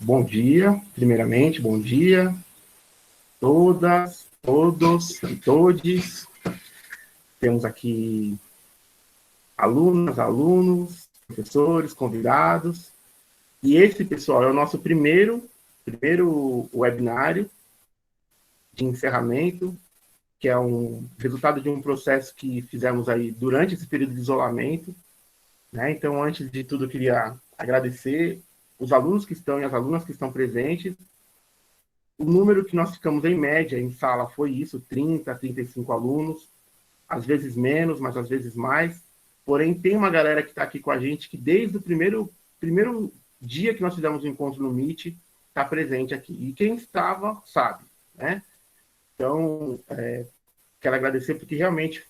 bom dia, primeiramente, bom dia, todas, todos e todes. Temos aqui alunas, alunos, professores, convidados. E esse, pessoal, é o nosso primeiro webinário de encerramento, que é um resultado de um processo que fizemos aí durante esse período de isolamento, né? Então, antes de tudo, eu queria agradecer os alunos que estão e as alunas que estão presentes. O número que nós ficamos em média em sala foi isso, 30, 35 alunos, às vezes menos, mas às vezes mais. Porém, tem uma galera que está aqui com a gente que desde o primeiro dia que nós fizemos o encontro no Meet, está presente aqui. E quem estava, sabe, né? Então, quero agradecer porque realmente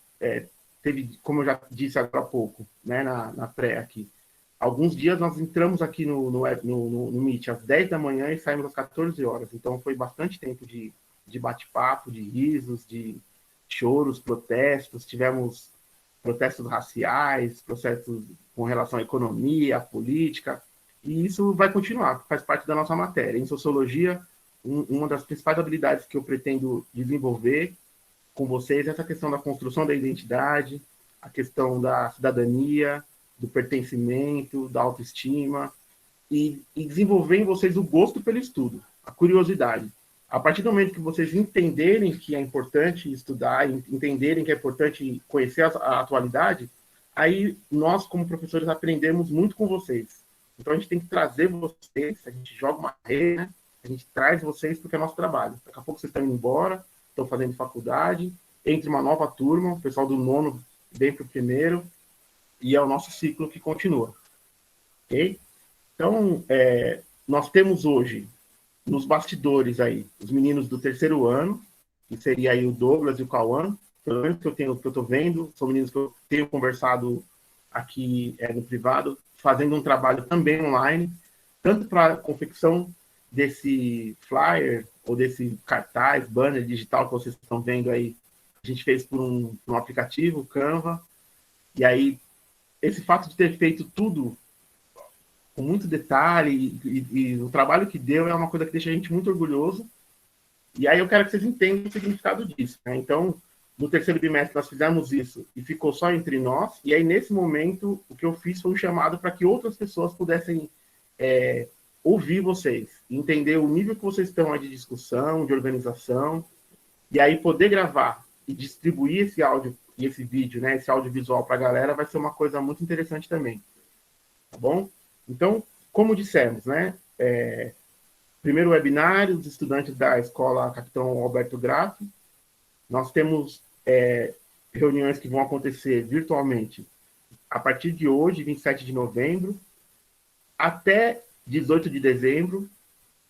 teve, como eu já disse agora há pouco, né, na pré aqui, alguns dias nós entramos aqui no Meet às 10 da manhã e saímos às 14 horas. Então, foi bastante tempo de bate-papo, de risos, de choros, protestos. Tivemos protestos raciais, protestos com relação à economia, à política. E isso vai continuar, faz parte da nossa matéria. Em sociologia, uma das principais habilidades que eu pretendo desenvolver com vocês é essa questão da construção da identidade, a questão da cidadania, do pertencimento, da autoestima, e desenvolver em vocês o gosto pelo estudo, a curiosidade. A partir do momento que vocês entenderem que é importante estudar, entenderem que é importante conhecer a atualidade, aí nós, como professores, aprendemos muito com vocês. Então, a gente tem que trazer vocês, a gente joga uma rede, né? A gente traz vocês porque é nosso trabalho. Daqui a pouco vocês estão indo embora, estão fazendo faculdade, entre uma nova turma, o pessoal do nono vem para o primeiro, e é o nosso ciclo que continua. Ok? Então, nós temos hoje, nos bastidores aí, os meninos do terceiro ano, que seria aí o Douglas e o Cauã, pelo menos que eu estou vendo, são meninos que eu tenho conversado aqui no privado, fazendo um trabalho também online, tanto para a confecção desse flyer, ou desse cartaz, banner digital que vocês estão vendo aí, a gente fez por um aplicativo, Canva, e aí esse fato de ter feito tudo com muito detalhe e o trabalho que deu é uma coisa que deixa a gente muito orgulhoso. E aí eu quero que vocês entendam o significado disso, né? Então, no terceiro bimestre nós fizemos isso e ficou só entre nós. E aí, nesse momento, o que eu fiz foi um chamado para que outras pessoas pudessem ouvir vocês, entender o nível que vocês estão aí de discussão, de organização, e aí poder gravar e distribuir esse áudio e esse vídeo, né, esse audiovisual para a galera, vai ser uma coisa muito interessante também. Tá bom? Então, como dissemos, né, primeiro webinário dos estudantes da Escola Capitão Alberto Graff. Nós temos reuniões que vão acontecer virtualmente a partir de hoje, 27 de novembro, até 18 de dezembro.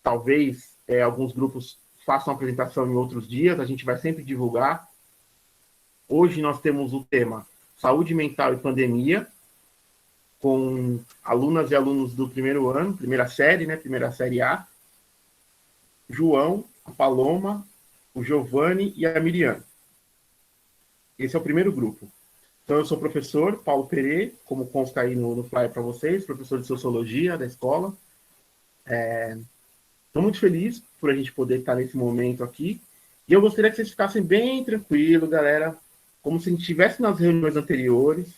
Talvez alguns grupos façam apresentação em outros dias, a gente vai sempre divulgar. Hoje nós temos o tema Saúde Mental e Pandemia, com alunas e alunos do primeiro ano, primeira série, né, primeira série A, João, a Paloma, o Giovanni e a Miriam. Esse é o primeiro grupo. Então, eu sou o professor Paulo Pereira, como consta aí no flyer para vocês, professor de Sociologia da escola. Estou muito feliz por a gente poder estar nesse momento aqui. E eu gostaria que vocês ficassem bem tranquilos, galera, como se a gente estivesse nas reuniões anteriores,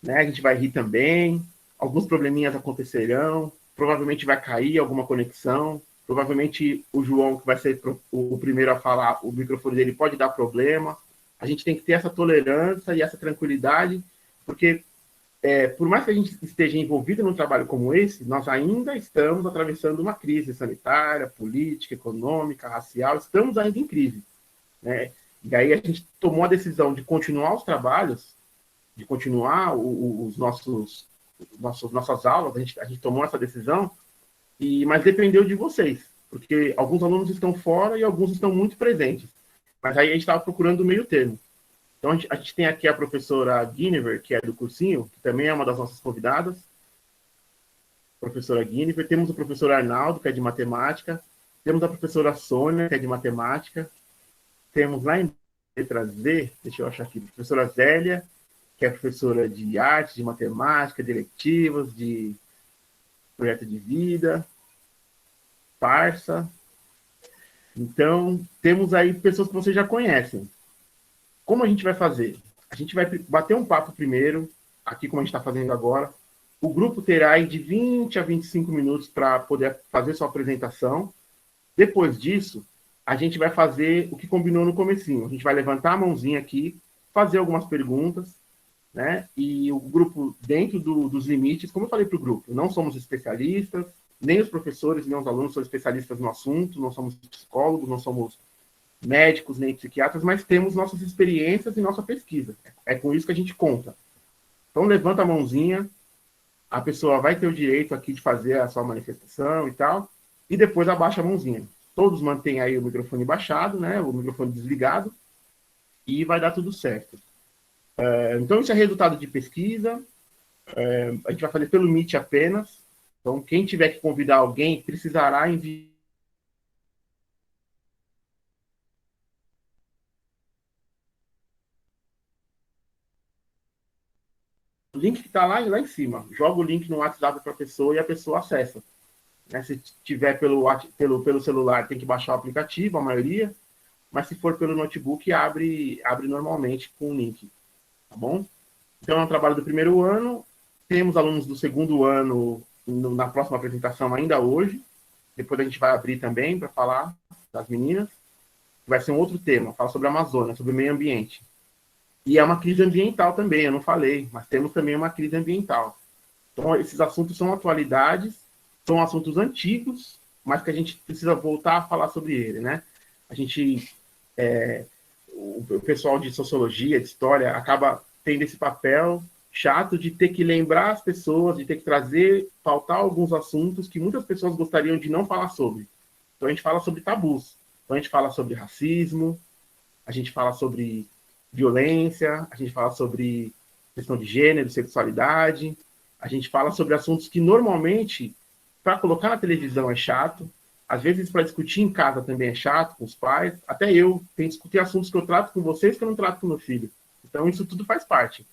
né? A gente vai rir também, alguns probleminhas acontecerão, provavelmente vai cair alguma conexão, provavelmente o João, que vai ser o primeiro a falar, o microfone dele pode dar problema. A gente tem que ter essa tolerância e essa tranquilidade, porque por mais que a gente esteja envolvido num trabalho como esse, nós ainda estamos atravessando uma crise sanitária, política, econômica, racial, estamos ainda em crise, né? E aí a gente tomou a decisão de continuar os trabalhos, de continuar nossas aulas, a gente tomou essa decisão, mas dependeu de vocês, porque alguns alunos estão fora e alguns estão muito presentes. Mas aí a gente estava procurando o meio termo. Então, a gente tem aqui a professora Guinevere, que é do cursinho, que também é uma das nossas convidadas. Professora Guinevere. Temos o professor Arnaldo, que é de matemática. Temos a professora Sônia, que é de matemática. Temos lá em letra Z, deixa eu achar aqui, a professora Zélia, que é professora de arte, de matemática, de eletivas, de projeto de vida. Parça. Então, temos aí pessoas que vocês já conhecem. Como a gente vai fazer? A gente vai bater um papo primeiro, aqui como a gente está fazendo agora. O grupo terá aí de 20 a 25 minutos para poder fazer sua apresentação. Depois disso, a gente vai fazer o que combinou no comecinho. A gente vai levantar a mãozinha aqui, fazer algumas perguntas, né? E o grupo, dentro dos limites, como eu falei para o grupo, não somos especialistas, nem os professores, nem os alunos são especialistas no assunto, não somos psicólogos, não somos médicos, nem psiquiatras, mas temos nossas experiências e nossa pesquisa. É com isso que a gente conta. Então, levanta a mãozinha, a pessoa vai ter o direito aqui de fazer a sua manifestação e tal, e depois abaixa a mãozinha. Todos mantêm aí o microfone baixado, né, o microfone desligado, e vai dar tudo certo. Então, isso é resultado de pesquisa. A gente vai fazer pelo Meet apenas. Então, quem tiver que convidar alguém, precisará enviar o link que está lá em cima. Joga o link no WhatsApp para a pessoa e a pessoa acessa. Né? Se tiver pelo celular, tem que baixar o aplicativo, a maioria. Mas se for pelo notebook, abre normalmente com o link. Tá bom? Então, é um trabalho do primeiro ano. Temos alunos do segundo ano na próxima apresentação ainda hoje. Depois a gente vai abrir também para falar das meninas. Vai ser um outro tema, fala sobre a Amazônia, sobre o meio ambiente. E é uma crise ambiental também, eu não falei, mas temos também uma crise ambiental. Então, esses assuntos são atualidades, são assuntos antigos, mas que a gente precisa voltar a falar sobre ele, né? A gente, o pessoal de sociologia, de história, acaba tendo esse papel chato de ter que lembrar as pessoas, de ter que trazer, pautar alguns assuntos que muitas pessoas gostariam de não falar sobre. Então, a gente fala sobre tabus. Então, a gente fala sobre racismo, a gente fala sobre violência, a gente fala sobre questão de gênero, sexualidade, a gente fala sobre assuntos que normalmente, para colocar na televisão é chato, às vezes para discutir em casa também é chato, com os pais, até eu tenho que discutir assuntos que eu trato com vocês que eu não trato com meu filho. Então, isso tudo faz parte.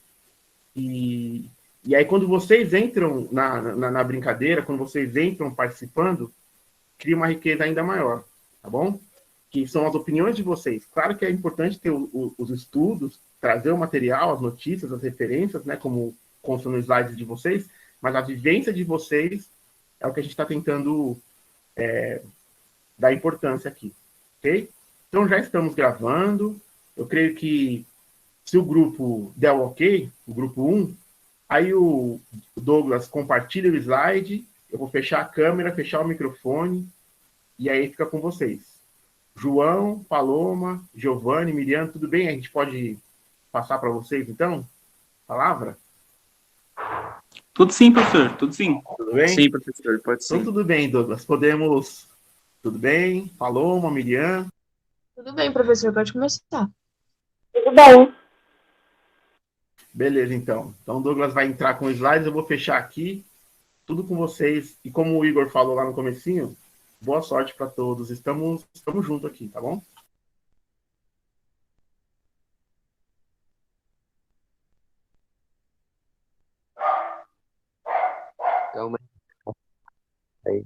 E aí, quando vocês entram na brincadeira, quando vocês entram participando, cria uma riqueza ainda maior, tá bom? Que são as opiniões de vocês. Claro que é importante ter os estudos, trazer o material, as notícias, as referências, né, como consta nos slides de vocês, mas a vivência de vocês é o que a gente está tentando dar importância aqui, ok? Então já estamos gravando. Eu creio que se o grupo der o ok, o grupo 1, aí o Douglas compartilha o slide, eu vou fechar a câmera, fechar o microfone, e aí fica com vocês. João, Paloma, Giovanni, Miriam, tudo bem? A gente pode passar para vocês, então? Palavra? Tudo sim, professor, tudo sim. Tudo bem? Sim, professor, pode Então, sim. tudo bem, Douglas. Podemos... Tudo bem? Paloma, Miriam? Tudo bem, professor, pode começar. Tudo bem. Beleza, então. Então, o Douglas vai entrar com slides, eu vou fechar aqui, tudo com vocês. E como o Igor falou lá no comecinho, boa sorte para todos. Estamos juntos aqui, tá bom? Calma aí.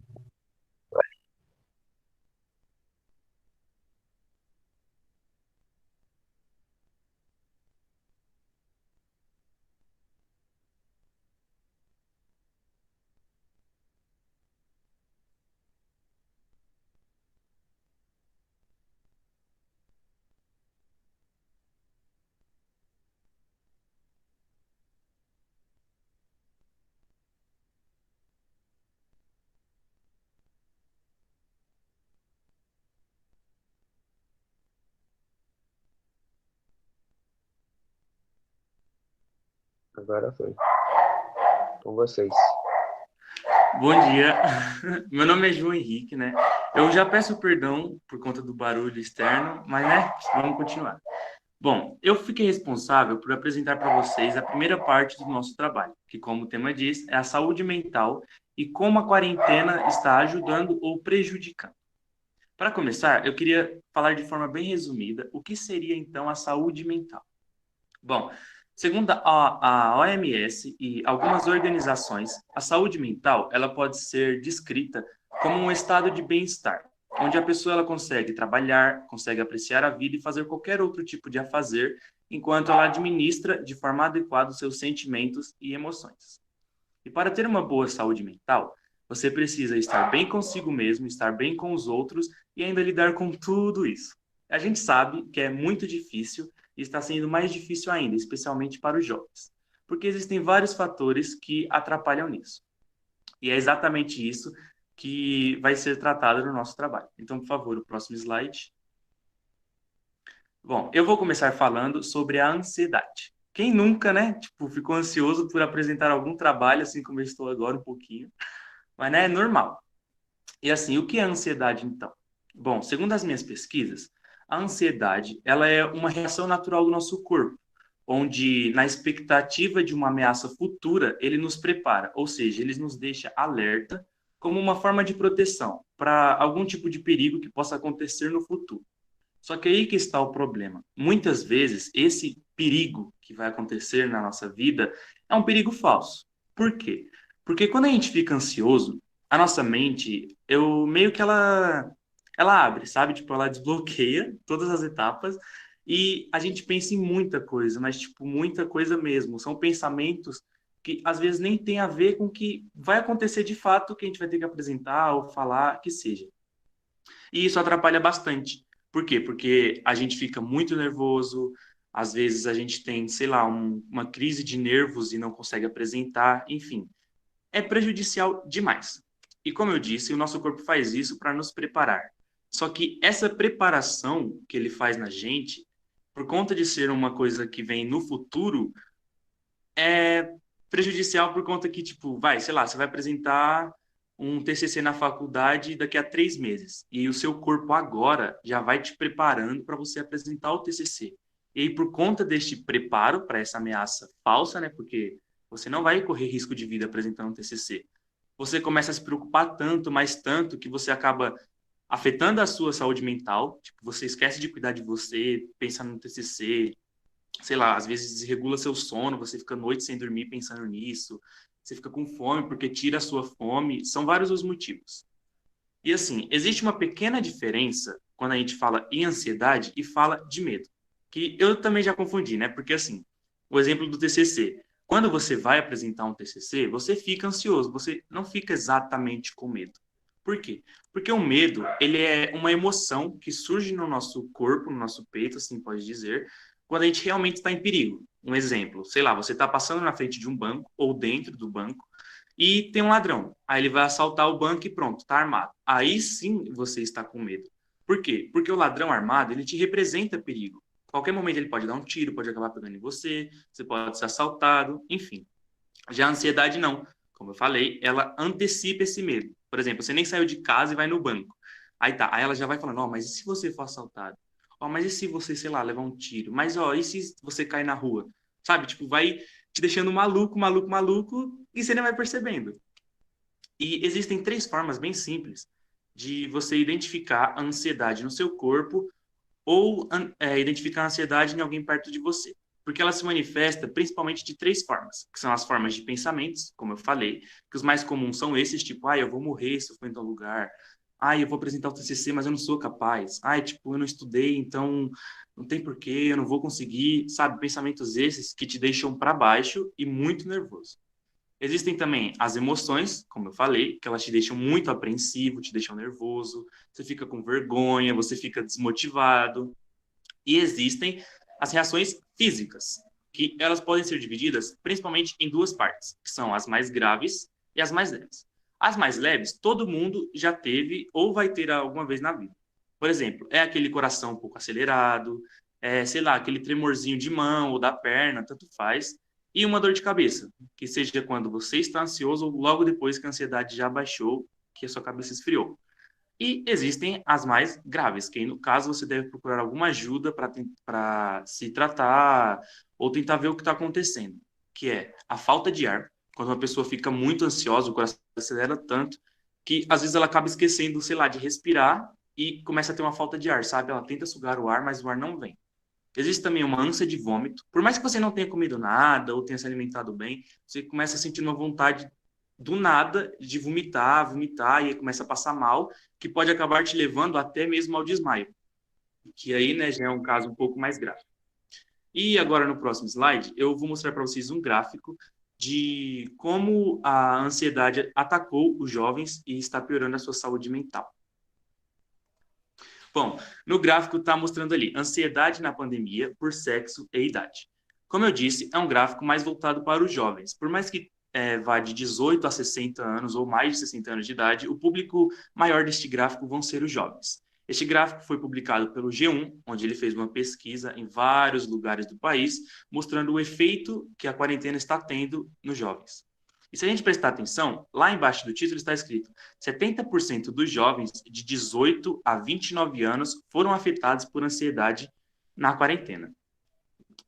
Agora foi. Com vocês. Bom dia, meu nome é João Henrique, né? Eu já peço perdão por conta do barulho externo, mas, né, vamos continuar. Bom, eu fiquei responsável por apresentar para vocês a primeira parte do nosso trabalho, que, como o tema diz, é a saúde mental e como a quarentena está ajudando ou prejudicando. Para começar, eu queria falar de forma bem resumida o que seria, então, a saúde mental. Bom, segundo a OMS e algumas organizações, a saúde mental ela pode ser descrita como um estado de bem-estar, onde a pessoa ela consegue trabalhar, consegue apreciar a vida e fazer qualquer outro tipo de afazer, enquanto ela administra de forma adequada os seus sentimentos e emoções. E para ter uma boa saúde mental, você precisa estar bem consigo mesmo, estar bem com os outros e ainda lidar com tudo isso. A gente sabe que é muito difícil e está sendo mais difícil ainda, especialmente para os jovens, porque existem vários fatores que atrapalham nisso. E é exatamente isso que vai ser tratado no nosso trabalho. Então, por favor, o próximo slide. Bom, eu vou começar falando sobre a ansiedade. Quem nunca, né, tipo, ficou ansioso por apresentar algum trabalho, assim como eu estou agora um pouquinho, mas, né, é normal. E assim, o que é ansiedade, então? Bom, segundo as minhas pesquisas, a ansiedade, ela é uma reação natural do nosso corpo, onde, na expectativa de uma ameaça futura, ele nos prepara, ou seja, ele nos deixa alerta como uma forma de proteção para algum tipo de perigo que possa acontecer no futuro. Só que aí que está o problema. Muitas vezes, esse perigo que vai acontecer na nossa vida é um perigo falso. Por quê? Porque quando a gente fica ansioso, a nossa mente, eu meio que ela abre, sabe? Tipo, ela desbloqueia todas as etapas e a gente pensa em muita coisa, mas tipo, muita coisa mesmo. São pensamentos que às vezes nem tem a ver com o que vai acontecer de fato, que a gente vai ter que apresentar ou falar, que seja. E isso atrapalha bastante. Por quê? Porque a gente fica muito nervoso, às vezes a gente tem, sei lá, uma crise de nervos e não consegue apresentar, enfim. É prejudicial demais. E como eu disse, o nosso corpo faz isso para nos preparar. Só que essa preparação que ele faz na gente, por conta de ser uma coisa que vem no futuro, é prejudicial por conta que, tipo, vai, sei lá, você vai apresentar um TCC na faculdade daqui a 3 meses. E o seu corpo agora já vai te preparando para você apresentar o TCC. E aí, por conta deste preparo para essa ameaça falsa, né? Porque você não vai correr risco de vida apresentando um TCC. Você começa a se preocupar tanto, mais tanto, que você acaba afetando a sua saúde mental. Tipo, você esquece de cuidar de você, pensando no TCC, sei lá, às vezes desregula seu sono, você fica noite sem dormir pensando nisso, você fica com fome porque tira a sua fome, são vários os motivos. E assim, existe uma pequena diferença quando a gente fala em ansiedade e fala de medo, que eu também já confundi, né? Porque assim, o exemplo do TCC, quando você vai apresentar um TCC, você fica ansioso, você não fica exatamente com medo. Por quê? Porque o medo, ele é uma emoção que surge no nosso corpo, no nosso peito, assim pode dizer, quando a gente realmente está em perigo. Um exemplo, sei lá, você está passando na frente de um banco ou dentro do banco e tem um ladrão. Aí ele vai assaltar o banco e pronto, está armado. Aí sim você está com medo. Por quê? Porque o ladrão armado, ele te representa perigo. Qualquer momento ele pode dar um tiro, pode acabar pegando em você, você pode ser assaltado, enfim. Já a ansiedade não. Como eu falei, ela antecipa esse medo. Por exemplo, você nem saiu de casa e vai no banco. Aí tá, aí ela já vai falando, ó, mas e se você for assaltado? Ó, mas e se você, sei lá, levar um tiro? Mas, ó, e se você cair na rua? Sabe? Tipo, vai te deixando maluco, maluco, maluco, e você nem vai percebendo. E existem 3 formas bem simples de você identificar a ansiedade no seu corpo ou identificar a ansiedade em alguém perto de você. Porque ela se manifesta principalmente de 3 formas, que são as formas de pensamentos, como eu falei, que os mais comuns são esses, tipo, ah, eu vou morrer se eu for em tal lugar, ah, eu vou apresentar o TCC, mas eu não sou capaz, ah, tipo, eu não estudei, então não tem porquê, eu não vou conseguir, sabe? Pensamentos esses que te deixam para baixo e muito nervoso. Existem também as emoções, como eu falei, que elas te deixam muito apreensivo, te deixam nervoso, você fica com vergonha, você fica desmotivado. E existem as reações físicas, que elas podem ser divididas principalmente em 2 partes, que são as mais graves e as mais leves. As mais leves, todo mundo já teve ou vai ter alguma vez na vida. Por exemplo, é aquele coração um pouco acelerado, sei lá, aquele tremorzinho de mão ou da perna, tanto faz, e uma dor de cabeça, que seja quando você está ansioso ou logo depois que a ansiedade já baixou, que a sua cabeça esfriou. E existem as mais graves, que aí, no caso, você deve procurar alguma ajuda para se tratar ou tentar ver o que está acontecendo, que é a falta de ar. Quando uma pessoa fica muito ansiosa, o coração acelera tanto que às vezes ela acaba esquecendo, sei lá, de respirar e começa a ter uma falta de ar, sabe? Ela tenta sugar o ar, mas o ar não vem. Existe também uma ânsia de vômito. Por mais que você não tenha comido nada ou tenha se alimentado bem, você começa a sentir uma vontade do nada de vomitar, e aí começa a passar mal, que pode acabar te levando até mesmo ao desmaio, que aí, né, já é um caso um pouco mais grave. E agora, no próximo slide, eu vou mostrar para vocês um gráfico de como a ansiedade atacou os jovens e está piorando a sua saúde mental. Bom, no gráfico está mostrando ali ansiedade na pandemia por sexo e idade. Como eu disse, é um gráfico mais voltado para os jovens. Por mais que vá de 18 a 60 anos ou mais de 60 anos de idade, o público maior deste gráfico vão ser os jovens. Este gráfico foi publicado pelo G1, onde ele fez uma pesquisa em vários lugares do país, mostrando o efeito que a quarentena está tendo nos jovens. E se a gente prestar atenção, lá embaixo do título está escrito: 70% dos jovens de 18 a 29 anos foram afetados por ansiedade na quarentena.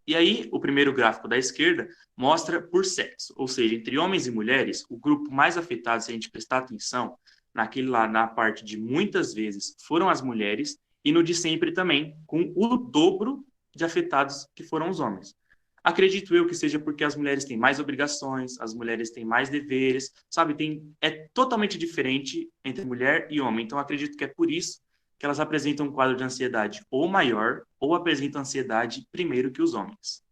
E aí, o primeiro gráfico da esquerda mostra por sexo, ou seja, entre homens e mulheres, o grupo mais afetado, se a gente prestar atenção, naquele lá, na parte de muitas vezes, foram as mulheres, e no de sempre também, com o dobro de afetados que foram os homens. Acredito eu que seja porque as mulheres têm mais obrigações, as mulheres têm mais deveres, sabe? É totalmente diferente entre mulher e homem. Então, acredito que é por isso que elas apresentam um quadro de ansiedade ou maior, ou apresentam ansiedade primeiro que os homens.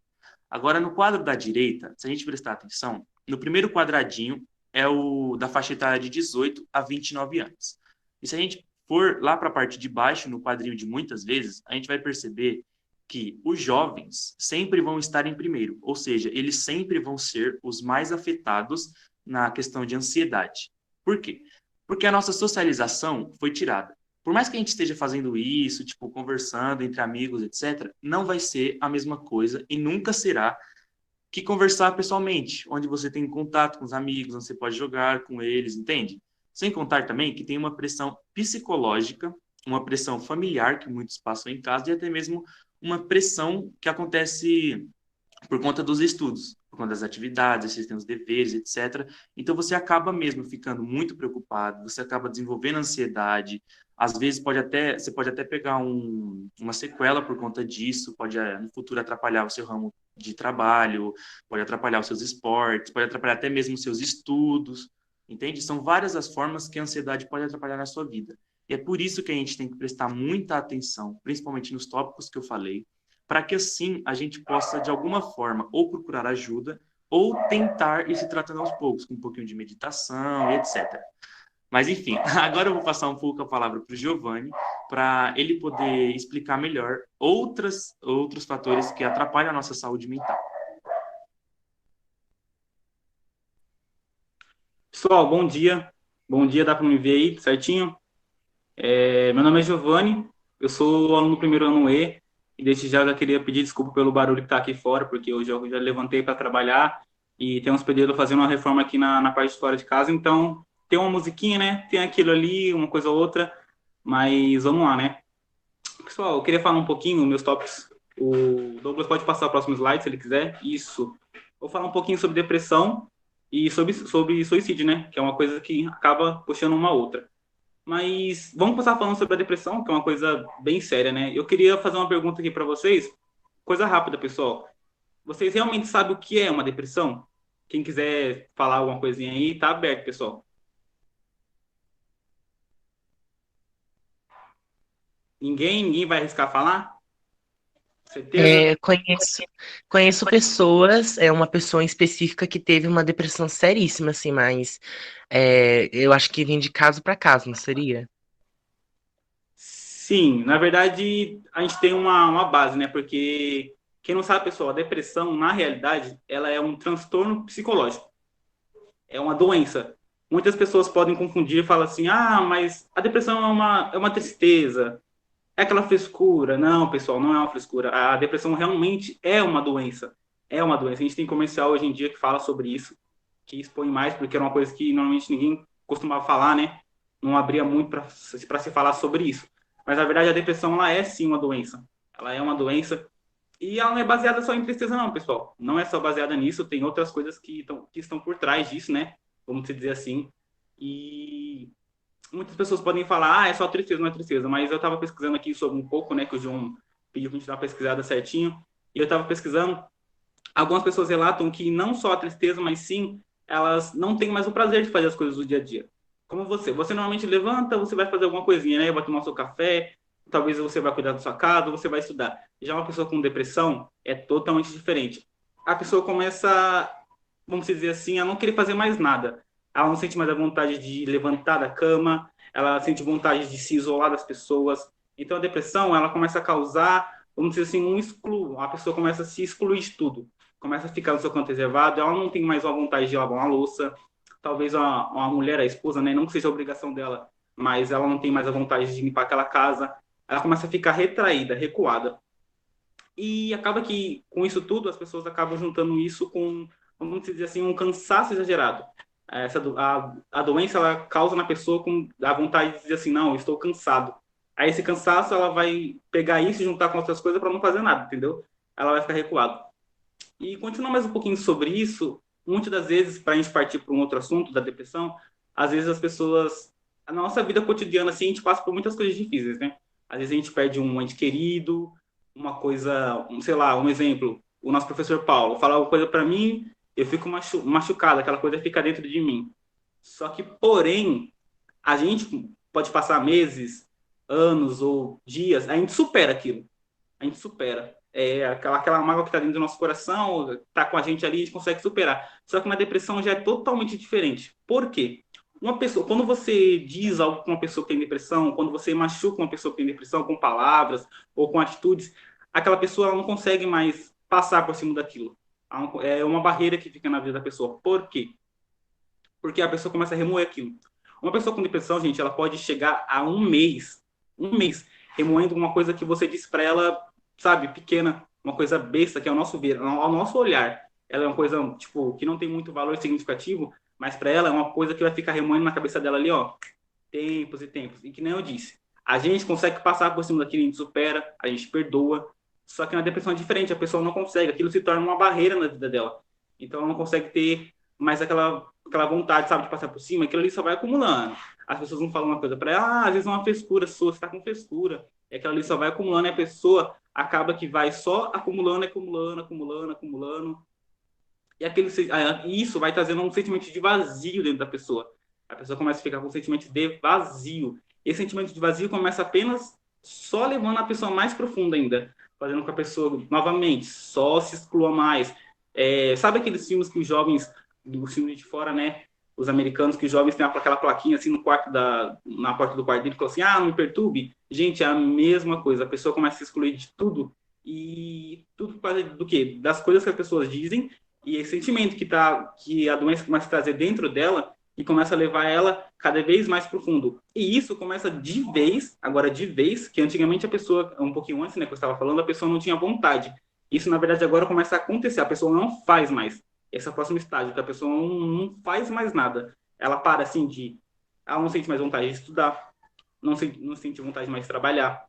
Agora, no quadro da direita, se a gente prestar atenção, no primeiro quadradinho é o da faixa etária de 18 a 29 anos. E se a gente for lá para a parte de baixo, no quadrinho de muitas vezes, a gente vai perceber que os jovens sempre vão estar em primeiro, ou seja, eles sempre vão ser os mais afetados na questão de ansiedade. Por quê? Porque a nossa socialização foi tirada. Por mais que a gente esteja fazendo isso, tipo, conversando entre amigos, etc., não vai ser a mesma coisa e nunca será que conversar pessoalmente, onde você tem contato com os amigos, onde você pode jogar com eles, entende? Sem contar também que tem uma pressão psicológica, uma pressão familiar que muitos passam em casa e até mesmo uma pressão que acontece por conta dos estudos, por conta das atividades, vocês têm os deveres, etc. Então, você acaba mesmo ficando muito preocupado, você acaba desenvolvendo ansiedade, às vezes você pode até pegar uma sequela por conta disso, pode no futuro atrapalhar o seu ramo de trabalho, pode atrapalhar os seus esportes, pode atrapalhar até mesmo os seus estudos, entende? São várias as formas que a ansiedade pode atrapalhar na sua vida. E é por isso que a gente tem que prestar muita atenção, principalmente nos tópicos que eu falei, para que assim a gente possa, de alguma forma, ou procurar ajuda, ou tentar ir se tratando aos poucos, com um pouquinho de meditação, etc. Mas, enfim, agora eu vou passar um pouco a palavra para o Giovanni, para ele poder explicar melhor outros fatores que atrapalham a nossa saúde mental. Pessoal, bom dia. Bom dia, dá para me ver aí certinho? Meu nome é Giovanni, eu sou aluno do primeiro ano E, e desde já eu já queria pedir desculpa pelo barulho que está aqui fora, porque hoje eu já levantei para trabalhar e tem uns pedidos fazendo uma reforma aqui na parte de fora de casa, então tem uma musiquinha, né? Tem aquilo ali, uma coisa ou outra, mas vamos lá, né? Pessoal, eu queria falar um pouquinho, meus tópicos. O Douglas pode passar o próximo slide, se ele quiser. Isso. Vou falar um pouquinho sobre depressão e sobre suicídio, né? Que é uma coisa que acaba puxando uma outra. Mas vamos começar falando sobre a depressão, que é uma coisa bem séria, né? Eu queria fazer uma pergunta aqui para vocês. Coisa rápida, pessoal. Vocês realmente sabem o que é uma depressão? Quem quiser falar alguma coisinha aí, tá aberto, pessoal. Ninguém vai arriscar falar? Certeza? Conheço pessoas, uma pessoa em específica que teve uma depressão seríssima, assim, mas eu acho que vem de caso para caso, não seria? Sim, na verdade, a gente tem uma base, né? Porque, quem não sabe, pessoal, a depressão, na realidade, ela é um transtorno psicológico. É uma doença. Muitas pessoas podem confundir e falar assim, mas a depressão é uma tristeza, é aquela frescura. Não, pessoal, não é uma frescura. A depressão realmente é uma doença. É uma doença. A gente tem comercial hoje em dia que fala sobre isso, que expõe mais, porque era uma coisa que normalmente ninguém costumava falar, né? Não abria muito para se falar sobre isso. Mas, na verdade, a depressão, ela é sim uma doença. Ela é uma doença. E ela não é baseada só em tristeza, não, pessoal. Não é só baseada nisso, tem outras coisas que estão por trás disso, né? Vamos dizer assim. E muitas pessoas podem falar, é só tristeza, não é tristeza. Mas eu estava pesquisando aqui sobre um pouco, né? Que o João pediu para a gente dar uma pesquisada certinho. E eu estava pesquisando. Algumas pessoas relatam que não só a tristeza, mas sim elas não têm mais o prazer de fazer as coisas do dia a dia. Como você normalmente levanta, você vai fazer alguma coisinha, né? Vai tomar seu café, talvez você vai cuidar da sua casa, você vai estudar. Já uma pessoa com depressão é totalmente diferente. A pessoa começa, vamos dizer assim, a não querer fazer mais nada. Ela não sente mais a vontade de levantar da cama, ela sente vontade de se isolar das pessoas. Então a depressão, ela começa a causar, vamos dizer assim, um excluo. A pessoa começa a se excluir de tudo. Começa a ficar no seu canto reservado, ela não tem mais a vontade de lavar uma louça. Talvez uma mulher, a esposa, né, não que seja a obrigação dela, mas ela não tem mais a vontade de limpar aquela casa. Ela começa a ficar retraída, recuada. E acaba que, com isso tudo, as pessoas acabam juntando isso com, vamos dizer assim, um cansaço exagerado. A doença, ela causa na pessoa com a vontade de dizer assim, não, eu estou cansado. Aí esse cansaço, ela vai pegar isso e juntar com outras coisas para não fazer nada, entendeu? Ela vai ficar recuada. E continuar mais um pouquinho sobre isso, muitas das vezes, para a gente partir para um outro assunto da depressão, às vezes as pessoas, na nossa vida cotidiana, assim, a gente passa por muitas coisas difíceis, né? Às vezes a gente perde um ente querido, uma coisa, sei lá, um exemplo, o nosso professor Paulo fala uma coisa para mim, eu fico machucado, aquela coisa fica dentro de mim. Só que, porém, a gente pode passar meses, anos ou dias, a gente supera aquilo. A gente supera. Aquela mágoa que está dentro do nosso coração, está com a gente ali, a gente consegue superar. Só que na depressão já é totalmente diferente. Por quê? Uma pessoa, quando você diz algo com uma pessoa que tem depressão, quando você machuca uma pessoa que tem depressão com palavras ou com atitudes, aquela pessoa ela não consegue mais passar por cima daquilo. É uma barreira que fica na vida da pessoa. Por quê? Porque a pessoa começa a remoer aquilo. Uma pessoa com depressão, gente, ela pode chegar a um mês, remoendo uma coisa que você disse para ela, sabe, pequena, uma coisa besta, que é o nosso ver, ao nosso olhar. Ela é uma coisa, tipo, que não tem muito valor significativo, mas para ela é uma coisa que vai ficar remoendo na cabeça dela ali, ó, tempos e tempos. E que nem eu disse, a gente consegue passar por cima daquilo, a gente supera, a gente perdoa, só que na depressão é diferente, a pessoa não consegue, aquilo se torna uma barreira na vida dela. Então ela não consegue ter mais aquela vontade, sabe, de passar por cima, aquilo ali só vai acumulando. As pessoas não falam uma coisa para ela, às vezes é uma frescura sua, você está com frescura. E aquilo ali só vai acumulando e a pessoa acaba que vai só acumulando. E isso vai trazendo um sentimento de vazio dentro da pessoa. A pessoa começa a ficar com um sentimento de vazio. E esse sentimento de vazio começa apenas só levando a pessoa mais profunda ainda, fazendo com que a pessoa, novamente, só se exclua mais. Sabe aqueles filmes que os jovens, do filme de fora, né? Os americanos, que os jovens têm aquela plaquinha assim na porta do quarto dele, que falam assim, não me perturbe. Gente, é a mesma coisa. A pessoa começa a se excluir de tudo. E tudo por causa do quê? Das coisas que as pessoas dizem e esse sentimento que a doença começa a trazer dentro dela e começa a levar ela cada vez mais profundo. E isso começa de vez, que antigamente a pessoa, um pouquinho antes, né, que eu estava falando, a pessoa não tinha vontade. Isso, na verdade, agora começa a acontecer. A pessoa não faz mais. Esse é o próximo estágio, que a pessoa não faz mais nada. Ela para, assim, ela não sente mais vontade de estudar, não sente vontade mais de trabalhar,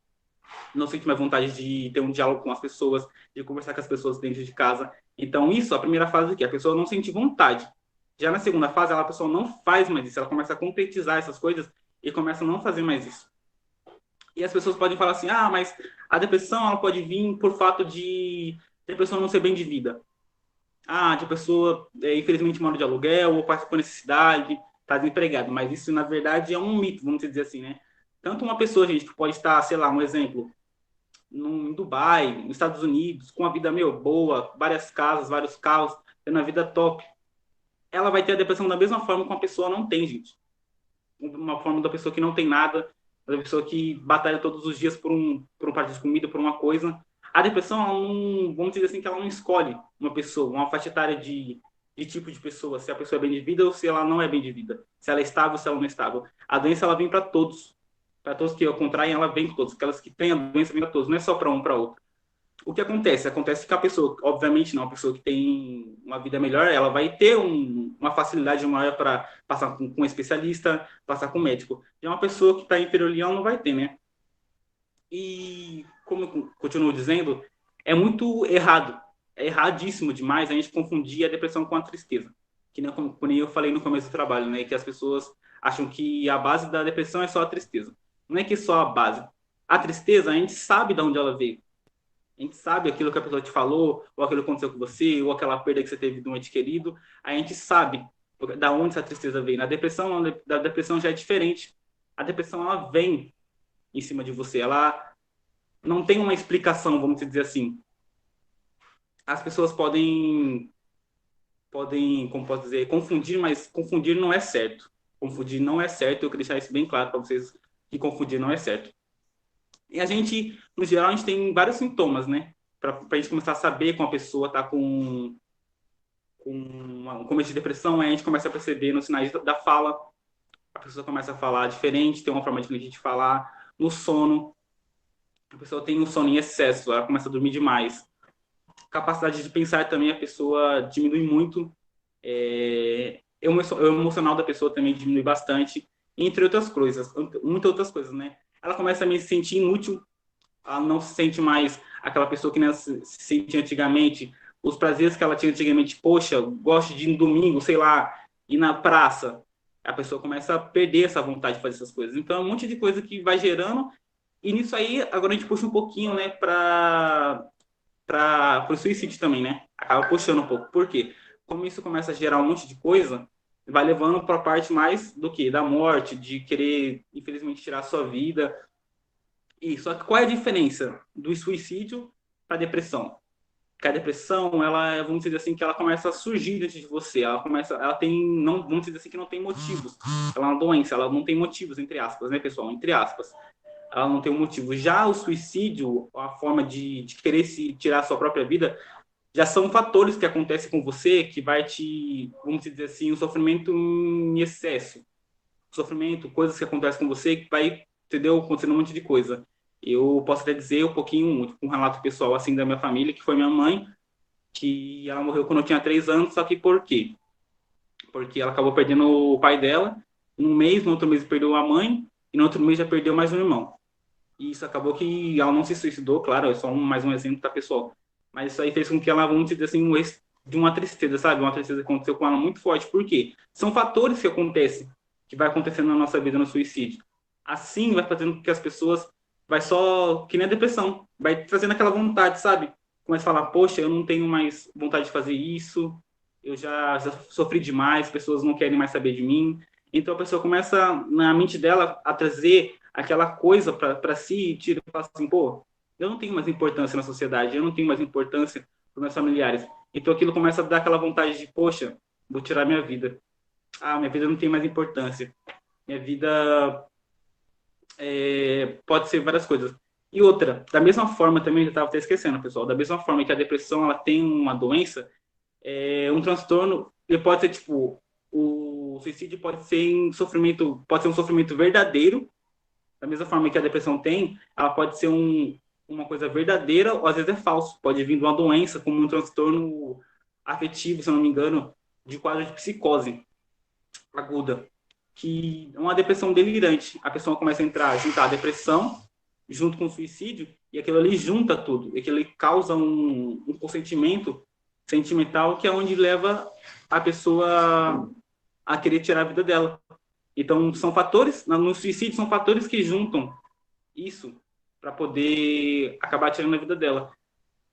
não sente mais vontade de ter um diálogo com as pessoas, de conversar com as pessoas dentro de casa. Então, isso, a primeira fase aqui, a pessoa não sente vontade. Já na segunda fase, a pessoa não faz mais isso, ela começa a concretizar essas coisas e começa a não fazer mais isso. E as pessoas podem falar assim, mas a depressão ela pode vir por fato de a pessoa não ser bem de vida. De pessoa, infelizmente, mora de aluguel ou passa por necessidade, está desempregado. Mas isso, na verdade, é um mito, vamos dizer assim, né? Tanto uma pessoa, gente, que pode estar, sei lá, um exemplo, em Dubai, nos Estados Unidos, com uma vida meio boa, várias casas, vários carros, tendo uma vida top, ela vai ter a depressão da mesma forma que uma pessoa não tem, gente. Uma forma da pessoa que não tem nada, da pessoa que batalha todos os dias por um prato de comida, por uma coisa. A depressão, ela não, vamos dizer assim, que ela não escolhe uma pessoa, uma faixa etária de tipo de pessoa, se a pessoa é bem de vida ou se ela não é bem de vida, se ela é estável ou se ela não é estável. A doença, ela vem para todos. Para todos que contraem, ela vem para todos. Aquelas que têm a doença, vem para todos. Não é só para um, para outro. O que acontece? Acontece que a pessoa, obviamente não, a pessoa que tem uma vida melhor, ela vai ter uma facilidade maior para passar com um especialista, passar com um médico. Já uma pessoa que está inferior ali, ela não vai ter, né? E, como eu continuo dizendo, é muito errado. É erradíssimo demais a gente confundir a depressão com a tristeza. Que nem eu falei no começo do trabalho, né? Que as pessoas acham que a base da depressão é só a tristeza. Não é que é só a base. A tristeza, a gente sabe de onde ela veio. A gente sabe aquilo que a pessoa te falou, ou aquilo que aconteceu com você, ou aquela perda que você teve de um ente querido. A gente sabe. Da onde essa tristeza vem? Da depressão já é diferente. A depressão, ela vem em cima de você. Ela não tem uma explicação, vamos dizer assim. As pessoas podem, como posso dizer, confundir, mas confundir não é certo. Confundir não é certo, eu queria deixar isso bem claro para vocês, que confundir não é certo. E a gente, no geral, a gente tem vários sintomas, né? Para a gente começar a saber como a pessoa está com um começo de depressão, aí a gente começa a perceber nos sinais da fala, a pessoa começa a falar diferente, tem uma forma diferente de falar, no sono, a pessoa tem um sono em excesso, ela começa a dormir demais. Capacidade de pensar também, a pessoa diminui muito, o emocional da pessoa também diminui bastante, entre outras coisas, muitas outras coisas, né? Ela começa a se sentir inútil, ela não se sente mais aquela pessoa que não se sentia antigamente, os prazeres que ela tinha antigamente, poxa, gosto de ir no domingo, sei lá, ir na praça. A pessoa começa a perder essa vontade de fazer essas coisas. Então, é um monte de coisa que vai gerando, e nisso aí, agora a gente puxa um pouquinho, né, para o suicídio também, né? Acaba puxando um pouco. Por quê? Como isso começa a gerar um monte de coisa, vai levando para a parte mais do que? Da morte, de querer, infelizmente, tirar a sua vida. E só que qual é a diferença do suicídio para a depressão? Que a depressão, ela, vamos dizer assim, que ela começa a surgir dentro de você. Ela tem, não, vamos dizer assim, que não tem motivos. Ela é uma doença, ela não tem motivos, entre aspas, né, pessoal? Entre aspas. Ela não tem um motivo. Já o suicídio, a forma de querer se tirar a sua própria vida, já são fatores que acontecem com você que vai te, vamos dizer assim, um sofrimento em excesso. Sofrimento, coisas que acontecem com você que vai, entendeu? Acontecendo um monte de coisa. Eu posso até dizer um pouquinho, um relato pessoal assim da minha família, que foi minha mãe, que ela morreu quando eu tinha 3 anos, só que por quê? Porque ela acabou perdendo o pai dela, um mês, no outro mês perdeu a mãe, e no outro mês já perdeu mais um irmão. E isso acabou que ela não se suicidou, claro, é só mais um exemplo, tá, pessoal? Mas isso aí fez com que ela, vamos dizer assim, de uma tristeza, sabe? Uma tristeza que aconteceu com ela muito forte. Por quê? São fatores que acontecem, que vai acontecendo na nossa vida no suicídio. Assim, vai fazendo com que as pessoas vai só, que nem a depressão, vai trazendo aquela vontade, sabe? Começa a falar, poxa, eu não tenho mais vontade de fazer isso, eu já sofri demais, pessoas não querem mais saber de mim. Então a pessoa começa, na mente dela, a trazer aquela coisa para si, tira e fala assim, pô, eu não tenho mais importância na sociedade, eu não tenho mais importância para meus familiares. Então aquilo começa a dar aquela vontade de, poxa, vou tirar minha vida. Ah, minha vida não tem mais importância. Minha vida pode ser várias coisas. E outra, da mesma forma também, eu estava até esquecendo, pessoal, da mesma forma que a depressão ela tem uma doença, um transtorno, ele pode ser tipo, o suicídio pode ser um sofrimento verdadeiro, da mesma forma que a depressão tem, ela pode ser uma coisa verdadeira, ou às vezes é falso, pode vir de uma doença, como um transtorno afetivo, se eu não me engano, de quadro de psicose aguda, que é uma depressão delirante. A pessoa começa a juntar a depressão junto com o suicídio, e aquilo ali junta tudo, e aquilo ali causa um consentimento sentimental que é onde leva a pessoa a querer tirar a vida dela. Então, são fatores, no suicídio, são fatores que juntam isso para poder acabar tirando a vida dela.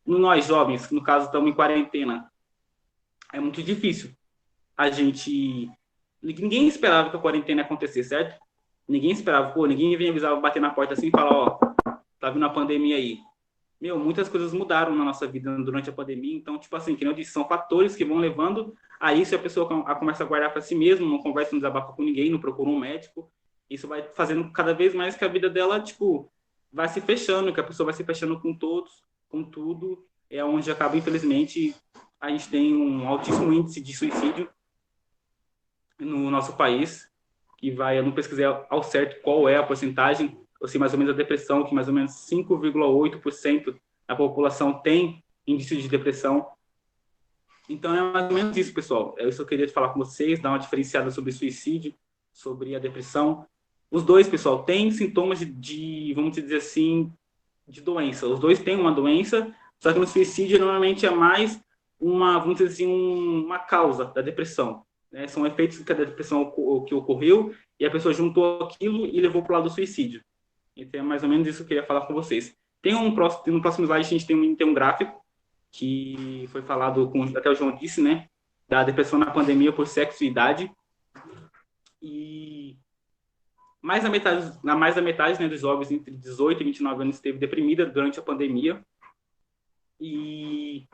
Nós, jovens, que no caso estamos em quarentena, é muito difícil. Ninguém esperava que a quarentena ia acontecer, certo? Ninguém esperava, ninguém vinha avisar, bater na porta assim e falar, ó, tá vindo a pandemia aí. Muitas coisas mudaram na nossa vida durante a pandemia, então, tipo assim, que eu disse, são fatores que vão levando a isso, a pessoa começa a guardar para si mesma, não conversa, não desabafa com ninguém, não procura um médico. Isso vai fazendo cada vez mais que a vida dela, tipo, vai se fechando, que a pessoa vai se fechando com todos, com tudo. É onde acaba, infelizmente, a gente tem um altíssimo índice de suicídio no nosso país, que eu não pesquisei ao certo qual é a porcentagem, eu sei mais ou menos a depressão, que mais ou menos 5,8% da população tem índice de depressão. Então é mais ou menos isso, pessoal. É isso que eu queria falar com vocês, dar uma diferenciada sobre suicídio, sobre a depressão. Os dois, pessoal, têm sintomas vamos dizer assim, de doença. Os dois têm uma doença, só que no suicídio normalmente é mais vamos dizer assim, uma causa da depressão. Né? São efeitos que a depressão que ocorreu e a pessoa juntou aquilo e levou para o lado do suicídio. Então é mais ou menos isso que eu queria falar com vocês. No próximo slide a gente tem um gráfico que foi falado, até o João disse, né? da depressão na pandemia por sexo e idade. E mais da metade, né, dos jovens entre 18 e 29 anos esteve deprimida durante a pandemia. E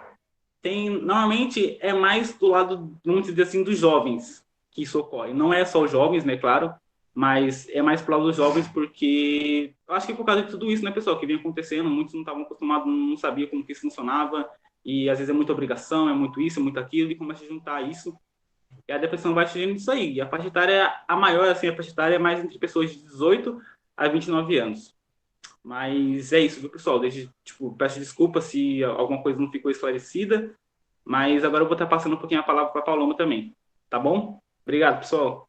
normalmente é mais do lado, vamos dizer assim, dos jovens que isso ocorre. Não é só os jovens, né, claro, mas é mais pro lado dos jovens porque eu acho que por causa de tudo isso, né, pessoal, que vinha acontecendo, muitos não estavam acostumados, não sabiam como que isso funcionava, e às vezes é muita obrigação, é muito isso, é muito aquilo, e começa a juntar isso, e a depressão vai chegando nisso aí. E a faixa etária, a maior, assim, a faixa etária é mais entre pessoas de 18 a 29 anos. Mas é isso, viu, pessoal? Peço desculpa se alguma coisa não ficou esclarecida, mas agora eu vou estar passando um pouquinho a palavra para a Paloma também, tá bom? Obrigado, pessoal.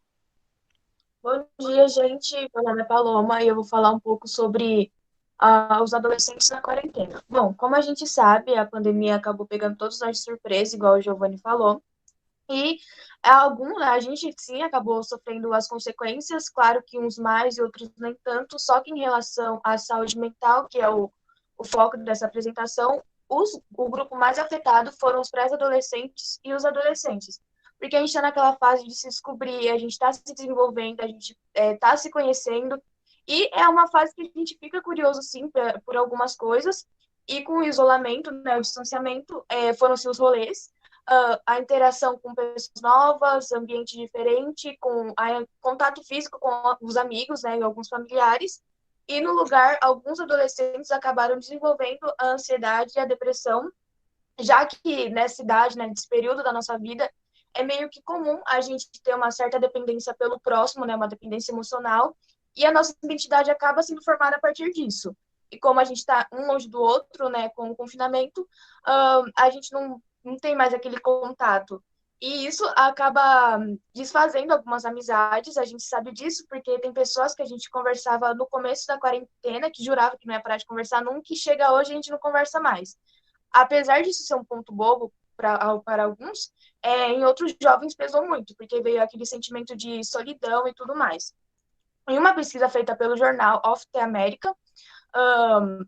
Bom dia, gente. Meu nome é Paloma e eu vou falar um pouco sobre os adolescentes na quarentena. Bom, como a gente sabe, a pandemia acabou pegando todos nós de surpresa, igual o Giovanni falou. E a gente sim acabou sofrendo as consequências, claro que uns mais e outros nem tanto, só que em relação à saúde mental, que é o foco dessa apresentação, o grupo mais afetado foram os pré-adolescentes e os adolescentes. Porque a gente está naquela fase de se descobrir, a gente está se desenvolvendo, a gente está se conhecendo, e é uma fase que a gente fica curioso, sim, por algumas coisas, e com o isolamento, né, o distanciamento, foram-se os rolês, a interação com pessoas novas, ambiente diferente, com contato físico com os amigos, né, e alguns familiares. E no lugar, alguns adolescentes acabaram desenvolvendo a ansiedade e a depressão, já que nessa idade, né, nesse período da nossa vida, é meio que comum a gente ter uma certa dependência pelo próximo, né, uma dependência emocional, e a nossa identidade acaba sendo formada a partir disso. E como a gente está um longe do outro, né, com o confinamento, a gente não tem mais aquele contato. E isso acaba desfazendo algumas amizades, a gente sabe disso, porque tem pessoas que a gente conversava no começo da quarentena, que jurava que não ia parar de conversar nunca, e chega hoje a gente não conversa mais. Apesar disso ser um ponto bobo para alguns, em outros jovens pesou muito, porque veio aquele sentimento de solidão e tudo mais. Em uma pesquisa feita pelo jornal Of the America,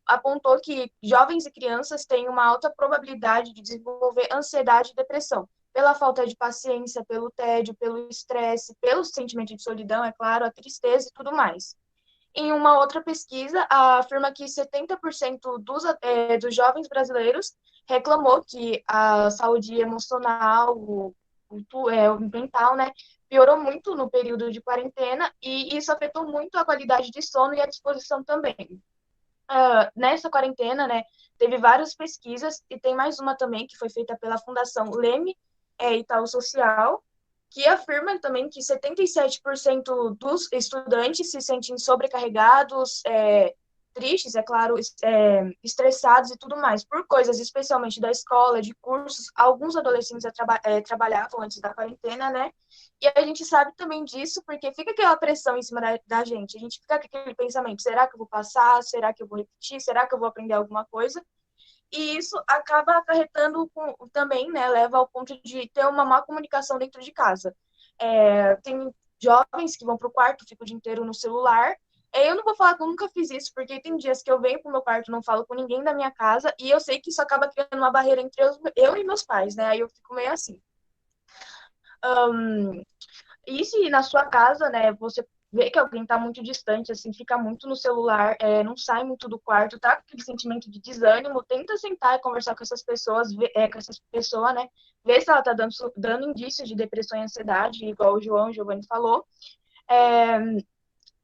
apontou que jovens e crianças têm uma alta probabilidade de desenvolver ansiedade e depressão, pela falta de paciência, pelo tédio, pelo estresse, pelo sentimento de solidão, é claro, a tristeza e tudo mais. Em uma outra pesquisa, afirma que 70% dos jovens brasileiros reclamou que a saúde emocional, o mental, né, piorou muito no período de quarentena e isso afetou muito a qualidade de sono e a disposição também. Nessa quarentena, né, teve várias pesquisas e tem mais uma também que foi feita pela Fundação Leme Itaú Social, que afirma também que 77% dos estudantes se sentem sobrecarregados, tristes, é claro, estressados e tudo mais, por coisas especialmente da escola, de cursos. Alguns adolescentes trabalhavam antes da quarentena, né? E a gente sabe também disso, porque fica aquela pressão em cima da gente. A gente fica com aquele pensamento, será que eu vou passar? Será que eu vou repetir? Será que eu vou aprender alguma coisa? E isso acaba acarretando também, né, leva ao ponto de ter uma má comunicação dentro de casa. Tem jovens que vão para o quarto, ficam o dia inteiro no celular. Eu não vou falar que eu nunca fiz isso, porque tem dias que eu venho para o meu quarto, não falo com ninguém da minha casa, e eu sei que isso acaba criando uma barreira entre eu e meus pais, né? Aí eu fico meio assim. E se na sua casa, né, você vê que alguém tá muito distante, assim, fica muito no celular, não sai muito do quarto, tá com aquele sentimento de desânimo, tenta sentar e conversar com essas pessoas, né, ver se ela tá dando indícios de depressão e ansiedade, igual o Giovanni falou.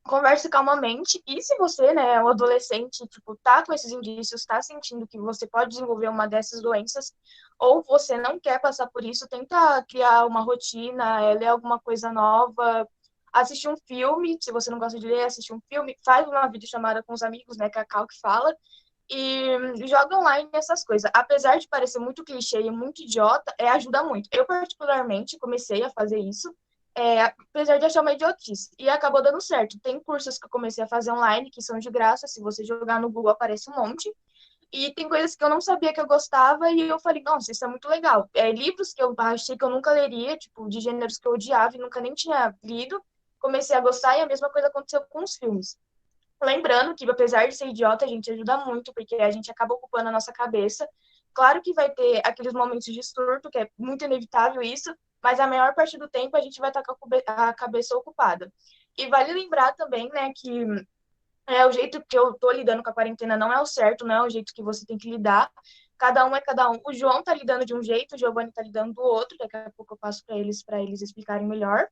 Converse calmamente, e se você, né, é um adolescente, tipo, tá com esses indícios, tá sentindo que você pode desenvolver uma dessas doenças, ou você não quer passar por isso, tenta criar uma rotina, ler alguma coisa nova, assistir um filme, se você não gosta de ler, assistir um filme, faz uma videochamada com os amigos, né, que é a Cal que fala, e joga online essas coisas. Apesar de parecer muito clichê e muito idiota, ajuda muito. Eu, particularmente, comecei a fazer isso, apesar de achar uma idiotice, e acabou dando certo. Tem cursos que eu comecei a fazer online, que são de graça, se você jogar no Google aparece um monte, e tem coisas que eu não sabia que eu gostava, e eu falei, nossa, isso é muito legal. Livros que eu achei que eu nunca leria, tipo, de gêneros que eu odiava e nunca nem tinha lido, comecei a gostar, e a mesma coisa aconteceu com os filmes. Lembrando que, apesar de ser idiota, a gente ajuda muito, porque a gente acaba ocupando a nossa cabeça. Claro que vai ter aqueles momentos de surto, que é muito inevitável isso, mas a maior parte do tempo a gente vai estar com a cabeça ocupada. E vale lembrar também, né, que o jeito que eu tô lidando com a quarentena não é o certo, não é o jeito que você tem que lidar. Cada um é cada um. O João tá lidando de um jeito, o Giovanni tá lidando do outro. Daqui a pouco eu passo para eles explicarem melhor.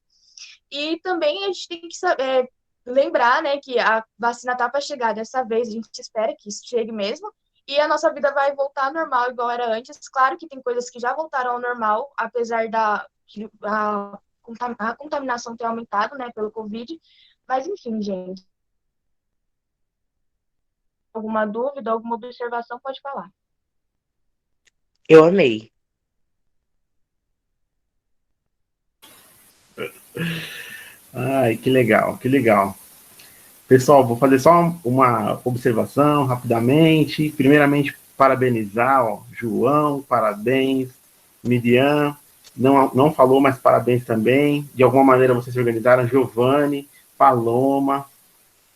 E também a gente tem que saber, lembrar, né, que a vacina tá para chegar dessa vez, a gente espera que isso chegue mesmo. E a nossa vida vai voltar ao normal, igual era antes. Claro que tem coisas que já voltaram ao normal, apesar a contaminação ter aumentado, né, pelo Covid. Mas, enfim, gente. Alguma dúvida, alguma observação, pode falar. Eu amei. Ai, que legal, que legal. Pessoal, vou fazer só uma observação rapidamente. Primeiramente, parabenizar, ó, João, parabéns. Midian, não falou, mas parabéns também. De alguma maneira vocês se organizaram. Giovanni, Paloma,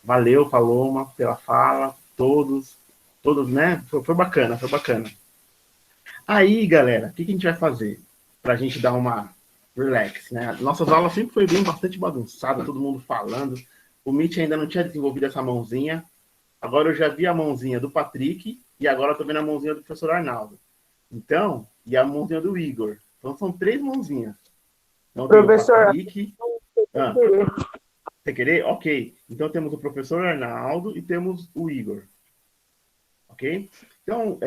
valeu, Paloma, pela fala. Todos, né? Foi bacana, foi bacana. Aí, galera, o que a gente vai fazer? Pra gente dar uma relax, né? Nossas aulas sempre foi bastante bagunçada, todo mundo falando. O Mitch ainda não tinha desenvolvido essa mãozinha. Agora eu já vi a mãozinha do Patrick e agora eu tô vendo a mãozinha do professor Arnaldo. Então, e a mãozinha do Igor. Então são 3 mãozinhas. Então, Professor, o Patrick. Você querer? Ok. Então temos o professor Arnaldo e temos o Igor. Ok? Então,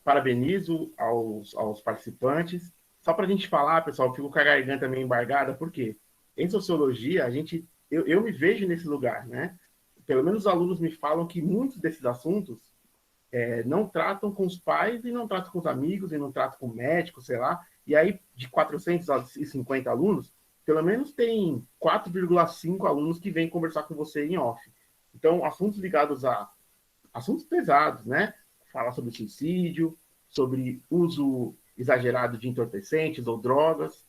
parabenizo aos participantes. Só para a gente falar, pessoal, eu fico com a garganta meio embargada, porque em sociologia, eu me vejo nesse lugar, né? Pelo menos os alunos me falam que muitos desses assuntos não tratam com os pais e não tratam com os amigos e não tratam com o médico, sei lá. E aí, de 450 alunos, pelo menos tem 4,5 alunos que vêm conversar com você em off. Então, assuntos ligados a assuntos pesados, né? Falar sobre suicídio, sobre uso exagerado de entorpecentes ou drogas,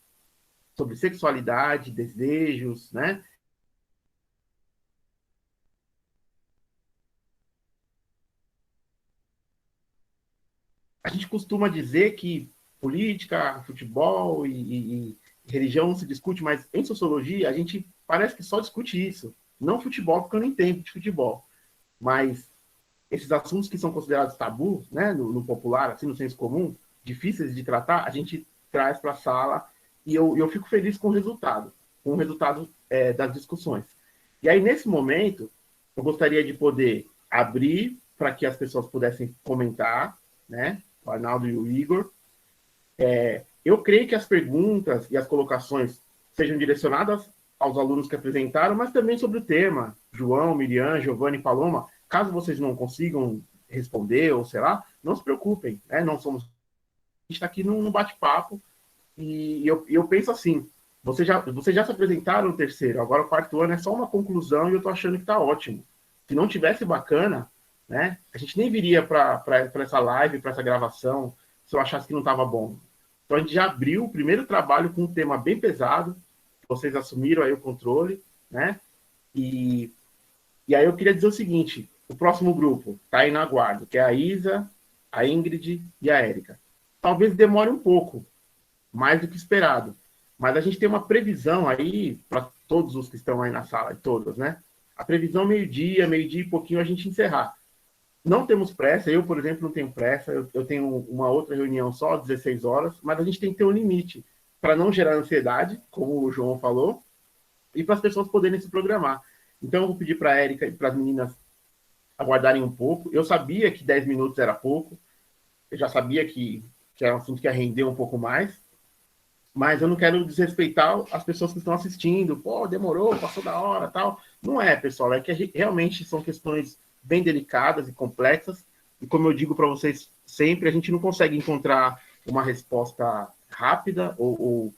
sobre sexualidade, desejos, né? A gente costuma dizer que política, futebol e religião não se discute, mas em sociologia a gente parece que só discute isso. Não futebol, porque eu não entendo de futebol. Mas esses assuntos que são considerados tabu, né, no popular, assim, no senso comum, difíceis de tratar, a gente traz para a sala e eu fico feliz com o resultado das discussões. E aí, nesse momento, eu gostaria de poder abrir para que as pessoas pudessem comentar, né, o Arnaldo e o Igor. Eu creio que as perguntas e as colocações sejam direcionadas aos alunos que apresentaram, mas também sobre o tema. João, Miriam, Giovanni, Paloma, caso vocês não consigam responder, ou sei lá, não se preocupem, né? Não somos... A gente está aqui num bate-papo e eu penso assim, vocês já se apresentaram no terceiro, agora o quarto ano é só uma conclusão e eu estou achando que está ótimo. Se não tivesse bacana, né, a gente nem viria para essa live, para essa gravação, se eu achasse que não estava bom. Então a gente já abriu o primeiro trabalho com um tema bem pesado, vocês assumiram aí o controle, né? E aí eu queria dizer o seguinte, o próximo grupo está aí na guarda, que é a Isa, a Ingrid e a Érica. Talvez demore um pouco, mais do que esperado, mas a gente tem uma previsão aí, para todos os que estão aí na sala, todas, né? A previsão meio-dia e pouquinho a gente encerrar. Não temos pressa, eu, por exemplo, não tenho pressa, eu tenho uma outra reunião só, 16 horas, mas a gente tem que ter um limite, para não gerar ansiedade, como o João falou, e para as pessoas poderem se programar. Então, eu vou pedir para a Érica e para as meninas aguardarem um pouco. Eu sabia que 10 minutos era pouco, eu já sabia que era um assunto que ia render um pouco mais, mas eu não quero desrespeitar as pessoas que estão assistindo. Pô, demorou, passou da hora, tal. Não é, pessoal, é que realmente são questões bem delicadas e complexas, e como eu digo para vocês sempre, a gente não consegue encontrar uma resposta rápida ou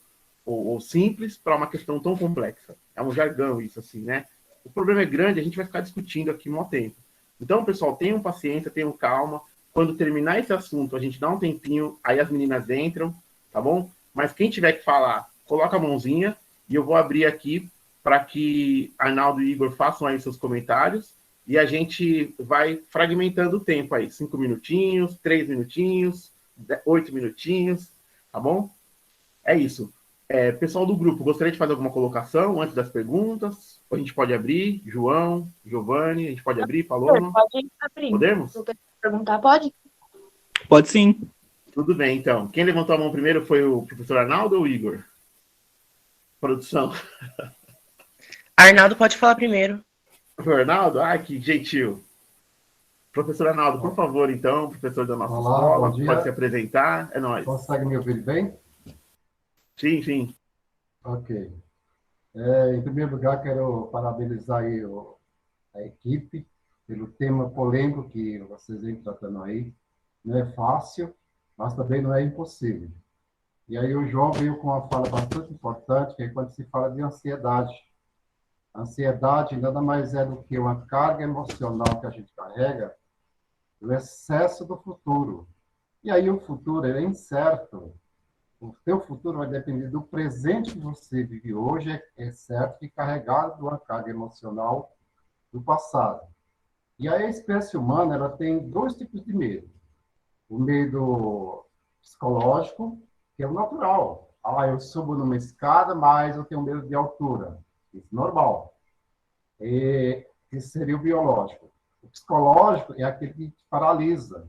simples para uma questão tão complexa. É um jargão isso, assim, né? O problema é grande, a gente vai ficar discutindo aqui um tempo. Então, pessoal, tenham paciência, tenham calma. Quando terminar esse assunto, a gente dá um tempinho, aí as meninas entram, tá bom? Mas quem tiver que falar, coloca a mãozinha e eu vou abrir aqui para que Arnaldo e Igor façam aí seus comentários e a gente vai fragmentando o tempo aí. 5 minutinhos, 3 minutinhos, 8 minutinhos, tá bom? É isso. Pessoal do grupo, gostaria de fazer alguma colocação antes das perguntas? Ou a gente pode abrir? João, Giovanni, a gente pode abrir? Paloma? Pode abrir. Podemos? Se eu quero perguntar, pode? Pode sim. Tudo bem, então. Quem levantou a mão primeiro foi o professor Arnaldo ou o Igor? Produção. Arnaldo pode falar primeiro. Professor Arnaldo? Ah, que gentil. Professor Arnaldo, por favor, então, professor da nossa Olá, escola, bom dia. pode se apresentar. É nóis. Consegue me ouvir bem? Sim, sim. Ok. Em primeiro lugar, quero parabenizar aí a equipe pelo tema polêmico que vocês vêm tratando aí. Não é fácil, mas também não é impossível. E aí o João veio com uma fala bastante importante, que é quando se fala de ansiedade. A ansiedade nada mais é do que uma carga emocional que a gente carrega do excesso do futuro. E aí o futuro ele é incerto. O teu futuro vai depender do presente que você vive hoje, é certo, e carregado de uma carga emocional do passado. E aí a espécie humana ela tem dois tipos de medo. O medo psicológico, que é o natural. Ah, eu subo numa escada, mas eu tenho medo de altura. Isso é normal. Esse seria o biológico. O psicológico é aquele que te paralisa,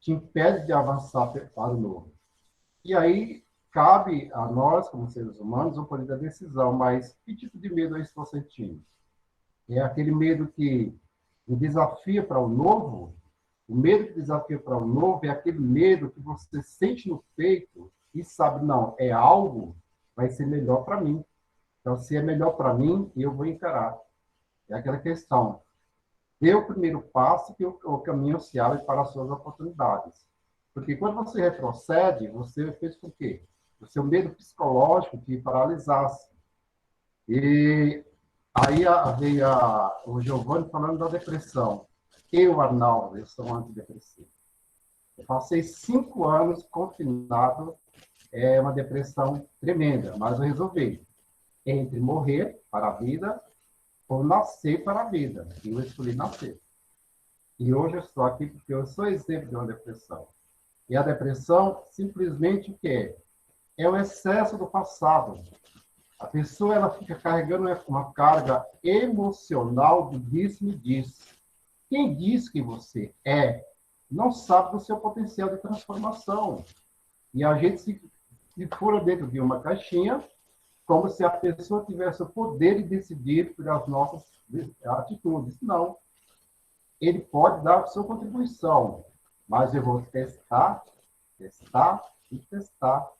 te impede de avançar para o novo. E aí, cabe a nós, como seres humanos, o poder da decisão. Mas que tipo de medo eu estou sentindo? É aquele medo que me desafia para o novo? O medo que desafia para o novo é aquele medo que você sente no peito e sabe, não, é algo, vai ser melhor para mim. Então, se é melhor para mim, eu vou encarar. É aquela questão. Dê o primeiro passo que o caminho se abre para as suas oportunidades. Porque quando você retrocede, você fez com quê? O seu medo psicológico te paralisasse. E aí veio o Giovanni falando da depressão. Eu, Arnaldo, eu sou um antidepressivo. Eu passei 5 anos confinado, é uma depressão tremenda, mas eu resolvi entre morrer para a vida ou nascer para a vida. E eu escolhi nascer. E hoje eu estou aqui porque eu sou exemplo de uma depressão. E a depressão, simplesmente o que é? É o excesso do passado. A pessoa ela fica carregando uma carga emocional do disse-me-disse. Quem diz que você é, não sabe do seu potencial de transformação. E a gente se fura dentro de uma caixinha, como se a pessoa tivesse o poder de decidir pelas nossas atitudes. Não. Ele pode dar a sua contribuição, mas eu vou testar e testar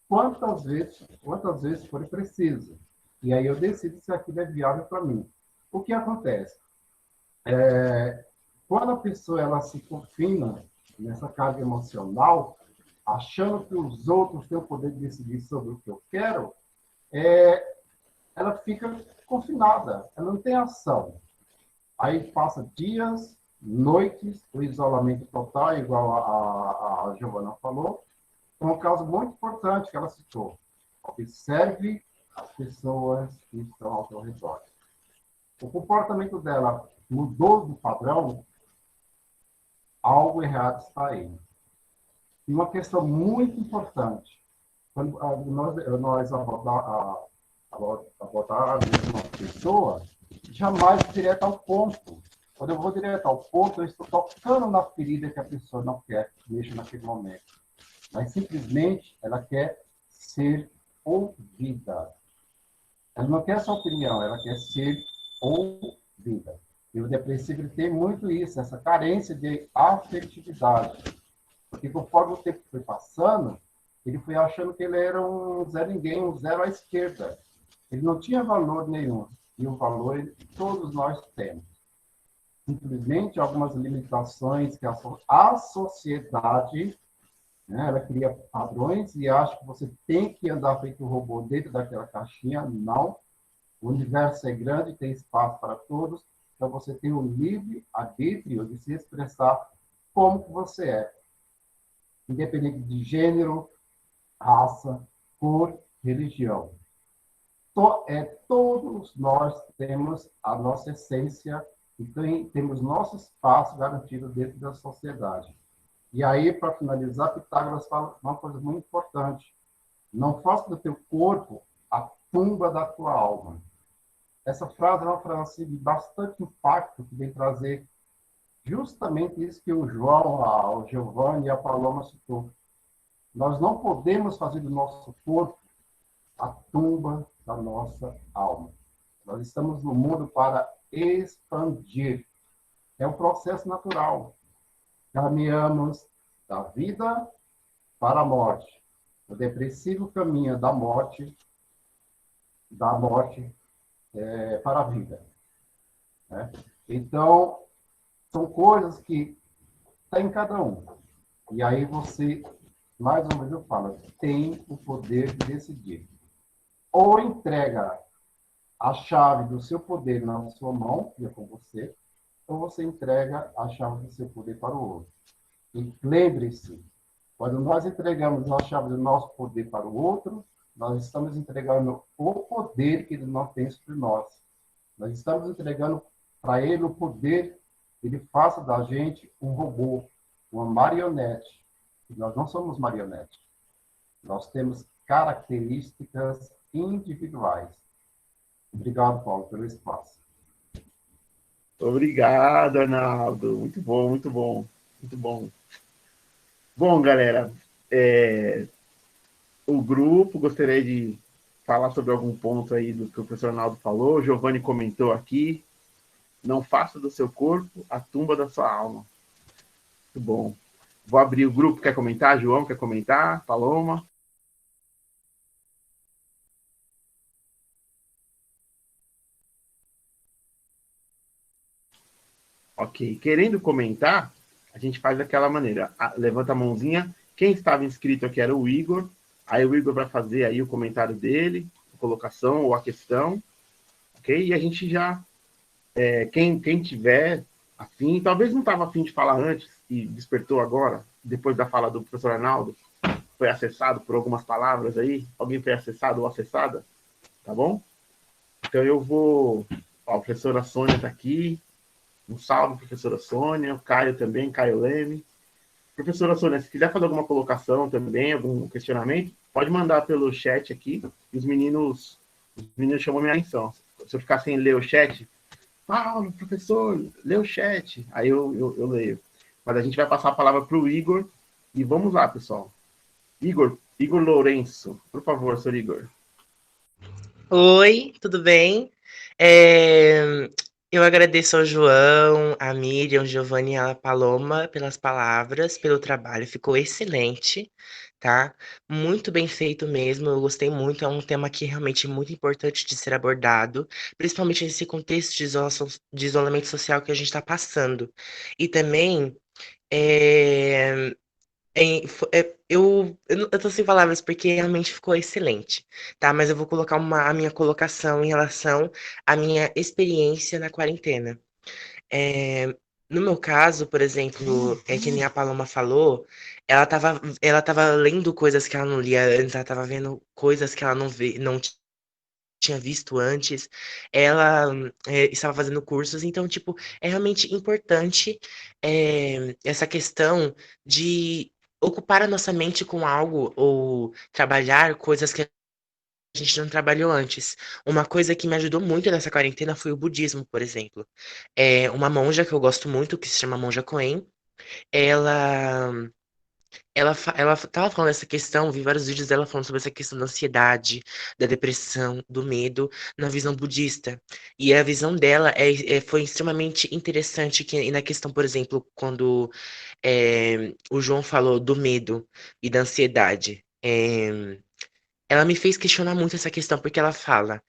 quantas vezes for preciso. E aí eu decido se aquilo é viável para mim. O que acontece? Quando a pessoa ela se confina nessa carga emocional, achando que os outros têm o poder de decidir sobre o que eu quero, ela fica confinada, ela não tem ação. Aí passa dias, noites, o isolamento total, igual a Giovana falou. Um caso muito importante que ela citou. Observe as pessoas que estão ao seu redor. O comportamento dela mudou do padrão, algo errado está aí. E uma questão muito importante, quando nós abordarmos uma pessoa, jamais direto ao ponto. Quando eu vou direto ao ponto, eu estou tocando na ferida que a pessoa não quer que mexa naquele momento. Mas simplesmente ela quer ser ouvida. Ela não quer sua opinião, ela quer ser ouvida. E o depressivo ele tem muito isso, essa carência de afetividade. Porque conforme o tempo foi passando, ele foi achando que ele era um Zé Ninguém, um zero à esquerda. Ele não tinha valor nenhum. E o valor todos nós temos. Simplesmente algumas limitações que a sociedade, né, ela cria padrões e acha que você tem que andar feito um robô dentro daquela caixinha. Não. O universo é grande, tem espaço para todos. Então você tem o livre arbítrio de se expressar como que você é. Independente de gênero, raça, cor, religião. Todos nós temos a nossa essência e temos nosso espaço garantido dentro da sociedade. E aí, para finalizar, Pitágoras fala uma coisa muito importante. Não faça do teu corpo a tumba da tua alma. Essa frase é uma frase de bastante impacto que vem trazer justamente isso que o João, o Giovanni e a Paloma citou. Nós não podemos fazer do nosso corpo a tumba da nossa alma. Nós estamos no mundo para expandir. É um processo natural. Caminhamos da vida para a morte. O depressivo caminha da morte para a vida. Né? Então, são coisas que estão em cada um. E aí você, mais uma vez eu falo, tem o poder de decidir. Ou entrega a chave do seu poder na sua mão, que é com você, ou você entrega a chave do seu poder para o outro. E lembre-se, quando nós entregamos a chave do nosso poder para o outro, nós estamos entregando o poder que ele não tem sobre nós. Nós estamos entregando para ele o poder que ele faça da gente um robô, uma marionete. E nós não somos marionetes. Nós temos características individuais. Obrigado, Paulo, pelo espaço. Obrigado, Arnaldo. Muito bom, muito bom. Muito bom. Bom, galera, o grupo, gostaria de falar sobre algum ponto aí do que o professor Arnaldo falou. O Giovanni comentou aqui. Não faça do seu corpo a tumba da sua alma. Muito bom. Vou abrir o grupo. Quer comentar? João, quer comentar? Paloma? Ok. Querendo comentar, a gente faz daquela maneira. Levanta a mãozinha. Quem estava inscrito aqui era o Igor. Aí o Igor vai fazer aí o comentário dele, a colocação ou a questão. Ok? E a gente já... quem tiver afim, talvez não estava afim de falar antes e despertou agora, depois da fala do professor Arnaldo, foi acessado por algumas palavras aí. Alguém foi acessado ou acessada? Tá bom? Então eu vou... Ó, a professora Sônia está aqui. Um salve, professora Sônia. O Caio também, Caio Leme. Professora Sônia, se quiser fazer alguma colocação também, algum questionamento, pode mandar pelo chat aqui. E os meninos chamam minha atenção. Se eu ficar sem ler o chat, Paulo, professor, lê o chat. Aí eu leio. Mas a gente vai passar a palavra para o Igor. E vamos lá, pessoal. Igor Lourenço. Por favor, senhor Igor. Oi, tudo bem? Eu agradeço ao João, a Miriam, o Giovanni e a Paloma pelas palavras, pelo trabalho, ficou excelente, tá? Muito bem feito mesmo, eu gostei muito, é um tema que realmente é muito importante de ser abordado, principalmente nesse contexto de isolamento social que a gente está passando. E também, eu tô sem palavras porque realmente ficou excelente, tá? Mas eu vou colocar a minha colocação em relação à minha experiência na quarentena. É, no meu caso, por exemplo, que nem a Paloma falou, ela tava lendo coisas que ela não lia antes, ela tava vendo coisas que ela não tinha visto antes, ela estava fazendo cursos, então, tipo, é realmente importante essa questão de ocupar a nossa mente com algo ou trabalhar coisas que a gente não trabalhou antes. Uma coisa que me ajudou muito nessa quarentena foi o budismo, por exemplo. Uma monja que eu gosto muito, que se chama Monja Coen, ela ela tava falando essa questão, vi vários vídeos dela falando sobre essa questão da ansiedade, da depressão, do medo, na visão budista. E a visão dela foi extremamente interessante, e na questão, por exemplo, quando o João falou do medo e da ansiedade. Ela me fez questionar muito essa questão, porque ela fala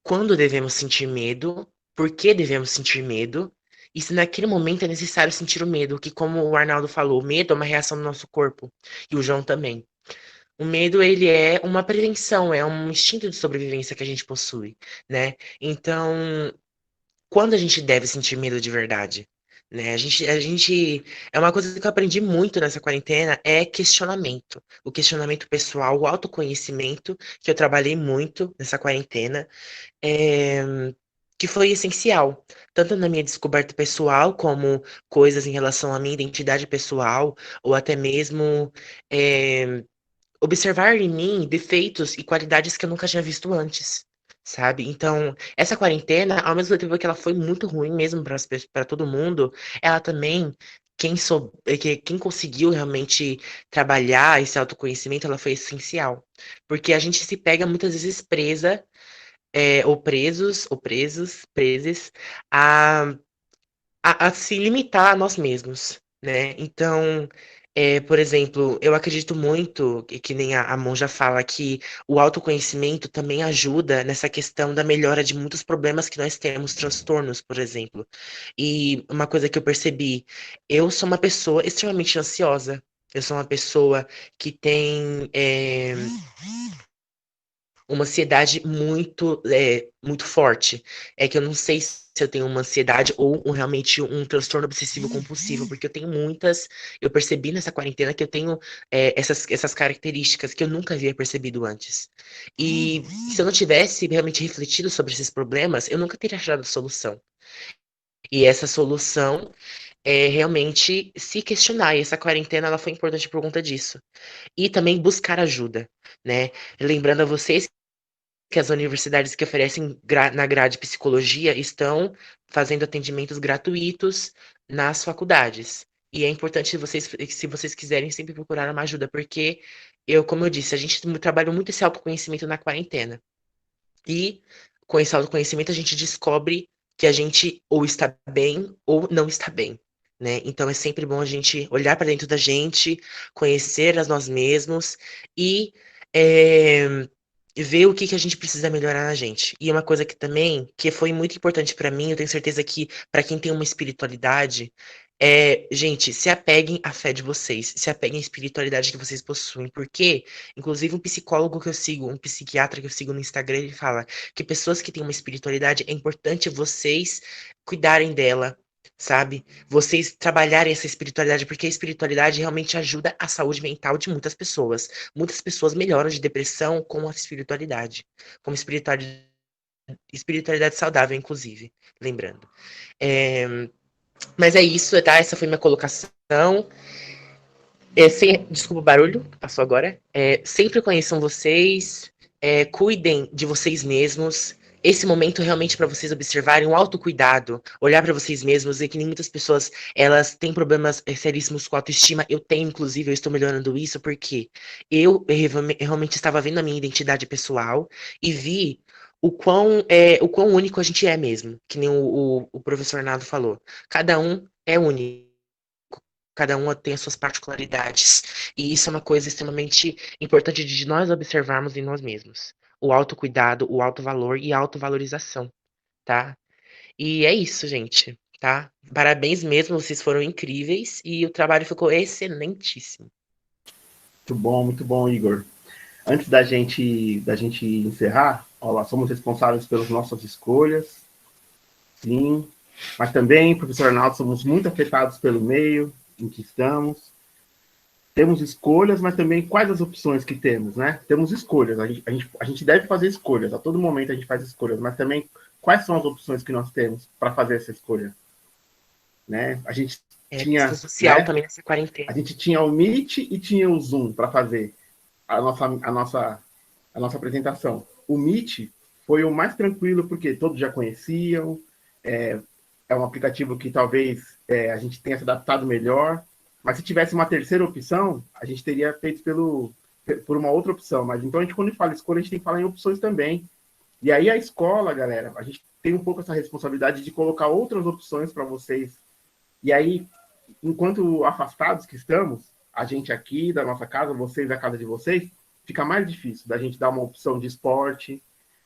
quando devemos sentir medo, por que devemos sentir medo, e se naquele momento é necessário sentir o medo, que como o Arnaldo falou, o medo é uma reação do nosso corpo, e o João também. O medo, ele é uma prevenção, é um instinto de sobrevivência que a gente possui, né? Então, quando a gente deve sentir medo de verdade? Né? É uma coisa que eu aprendi muito nessa quarentena, é questionamento. O questionamento pessoal, o autoconhecimento, que eu trabalhei muito nessa quarentena, é, que foi essencial, tanto na minha descoberta pessoal, como coisas em relação à minha identidade pessoal, ou até mesmo observar em mim defeitos e qualidades que eu nunca tinha visto antes, sabe? Então, essa quarentena, ao mesmo tempo que ela foi muito ruim mesmo para todo mundo, ela também, quem conseguiu realmente trabalhar esse autoconhecimento, ela foi essencial. Porque a gente se pega muitas vezes presa, preses, a a se limitar a nós mesmos, né? Então, por exemplo, eu acredito muito, que nem a monja fala, que o autoconhecimento também ajuda nessa questão da melhora de muitos problemas que nós temos, transtornos, por exemplo. E uma coisa que eu percebi, eu sou uma pessoa extremamente ansiosa. Eu sou uma pessoa que tem uma ansiedade muito forte. É que eu não sei se eu tenho uma ansiedade ou realmente um transtorno obsessivo compulsivo, porque eu tenho muitas. Eu percebi nessa quarentena que eu tenho essas características que eu nunca havia percebido antes. E se eu não tivesse realmente refletido sobre esses problemas, eu nunca teria achado a solução. E essa solução é realmente se questionar. E essa quarentena ela foi importante por conta disso. E também buscar ajuda, né? Lembrando a vocês que as universidades que oferecem na grade psicologia estão fazendo atendimentos gratuitos nas faculdades. E é importante vocês, se vocês quiserem, sempre procurar uma ajuda, porque como eu disse, a gente trabalha muito esse autoconhecimento na quarentena. E com esse autoconhecimento a gente descobre que a gente ou está bem ou não está bem, né? Então é sempre bom a gente olhar para dentro da gente, conhecer a nós mesmos e é, ver o que que a gente precisa melhorar na gente. E uma coisa que também, que foi muito importante para mim, eu tenho certeza que para quem tem uma espiritualidade, gente, se apeguem à fé de vocês, se apeguem à espiritualidade que vocês possuem, porque, inclusive, um psicólogo que eu sigo, um psiquiatra que eu sigo no Instagram, ele fala que pessoas que têm uma espiritualidade é importante vocês cuidarem dela, sabe? Vocês trabalharem essa espiritualidade, porque a espiritualidade realmente ajuda a saúde mental de muitas pessoas. Muitas pessoas melhoram de depressão com a espiritualidade, com espiritualidade saudável, inclusive, lembrando. É, mas é isso, tá? Essa foi minha colocação. Desculpa o barulho, que passou agora. Sempre conheçam vocês, cuidem de vocês mesmos. Esse momento realmente para vocês observarem um autocuidado, olhar para vocês mesmos, e que nem muitas pessoas elas têm problemas seríssimos com autoestima. Eu tenho, inclusive, eu estou melhorando isso porque eu realmente estava vendo a minha identidade pessoal e vi o quão único a gente é mesmo, que nem o professor Nado falou. Cada um é único. Cada uma tem as suas particularidades. E isso é uma coisa extremamente importante de nós observarmos em nós mesmos. O autocuidado, o autovalor e a autovalorização, tá? E é isso, gente, tá? Parabéns mesmo, vocês foram incríveis e o trabalho ficou excelentíssimo. Muito bom, Igor. Antes da gente encerrar, ó, somos responsáveis pelas nossas escolhas, sim, mas também, professor Arnaldo, somos muito afetados pelo meio em que estamos. Temos escolhas, mas também quais as opções que temos, né? Temos escolhas, a gente deve fazer escolhas, a todo momento a gente faz escolhas, mas também quais são as opções que nós temos para fazer essa escolha, né? A gente tinha, social, né? também nessa quarentena. A gente tinha o Meet e tinha o Zoom para fazer a nossa apresentação. O Meet foi o mais tranquilo porque todos já conheciam, é um aplicativo que talvez a gente tenha se adaptado melhor, mas se tivesse uma terceira opção, a gente teria feito por uma outra opção. Mas então, quando fala escolha, a gente tem que falar em opções também. E aí a escola, galera, a gente tem um pouco essa responsabilidade de colocar outras opções para vocês. E aí, enquanto afastados que estamos, a gente aqui da nossa casa, vocês da casa de vocês, fica mais difícil da gente dar uma opção de esporte,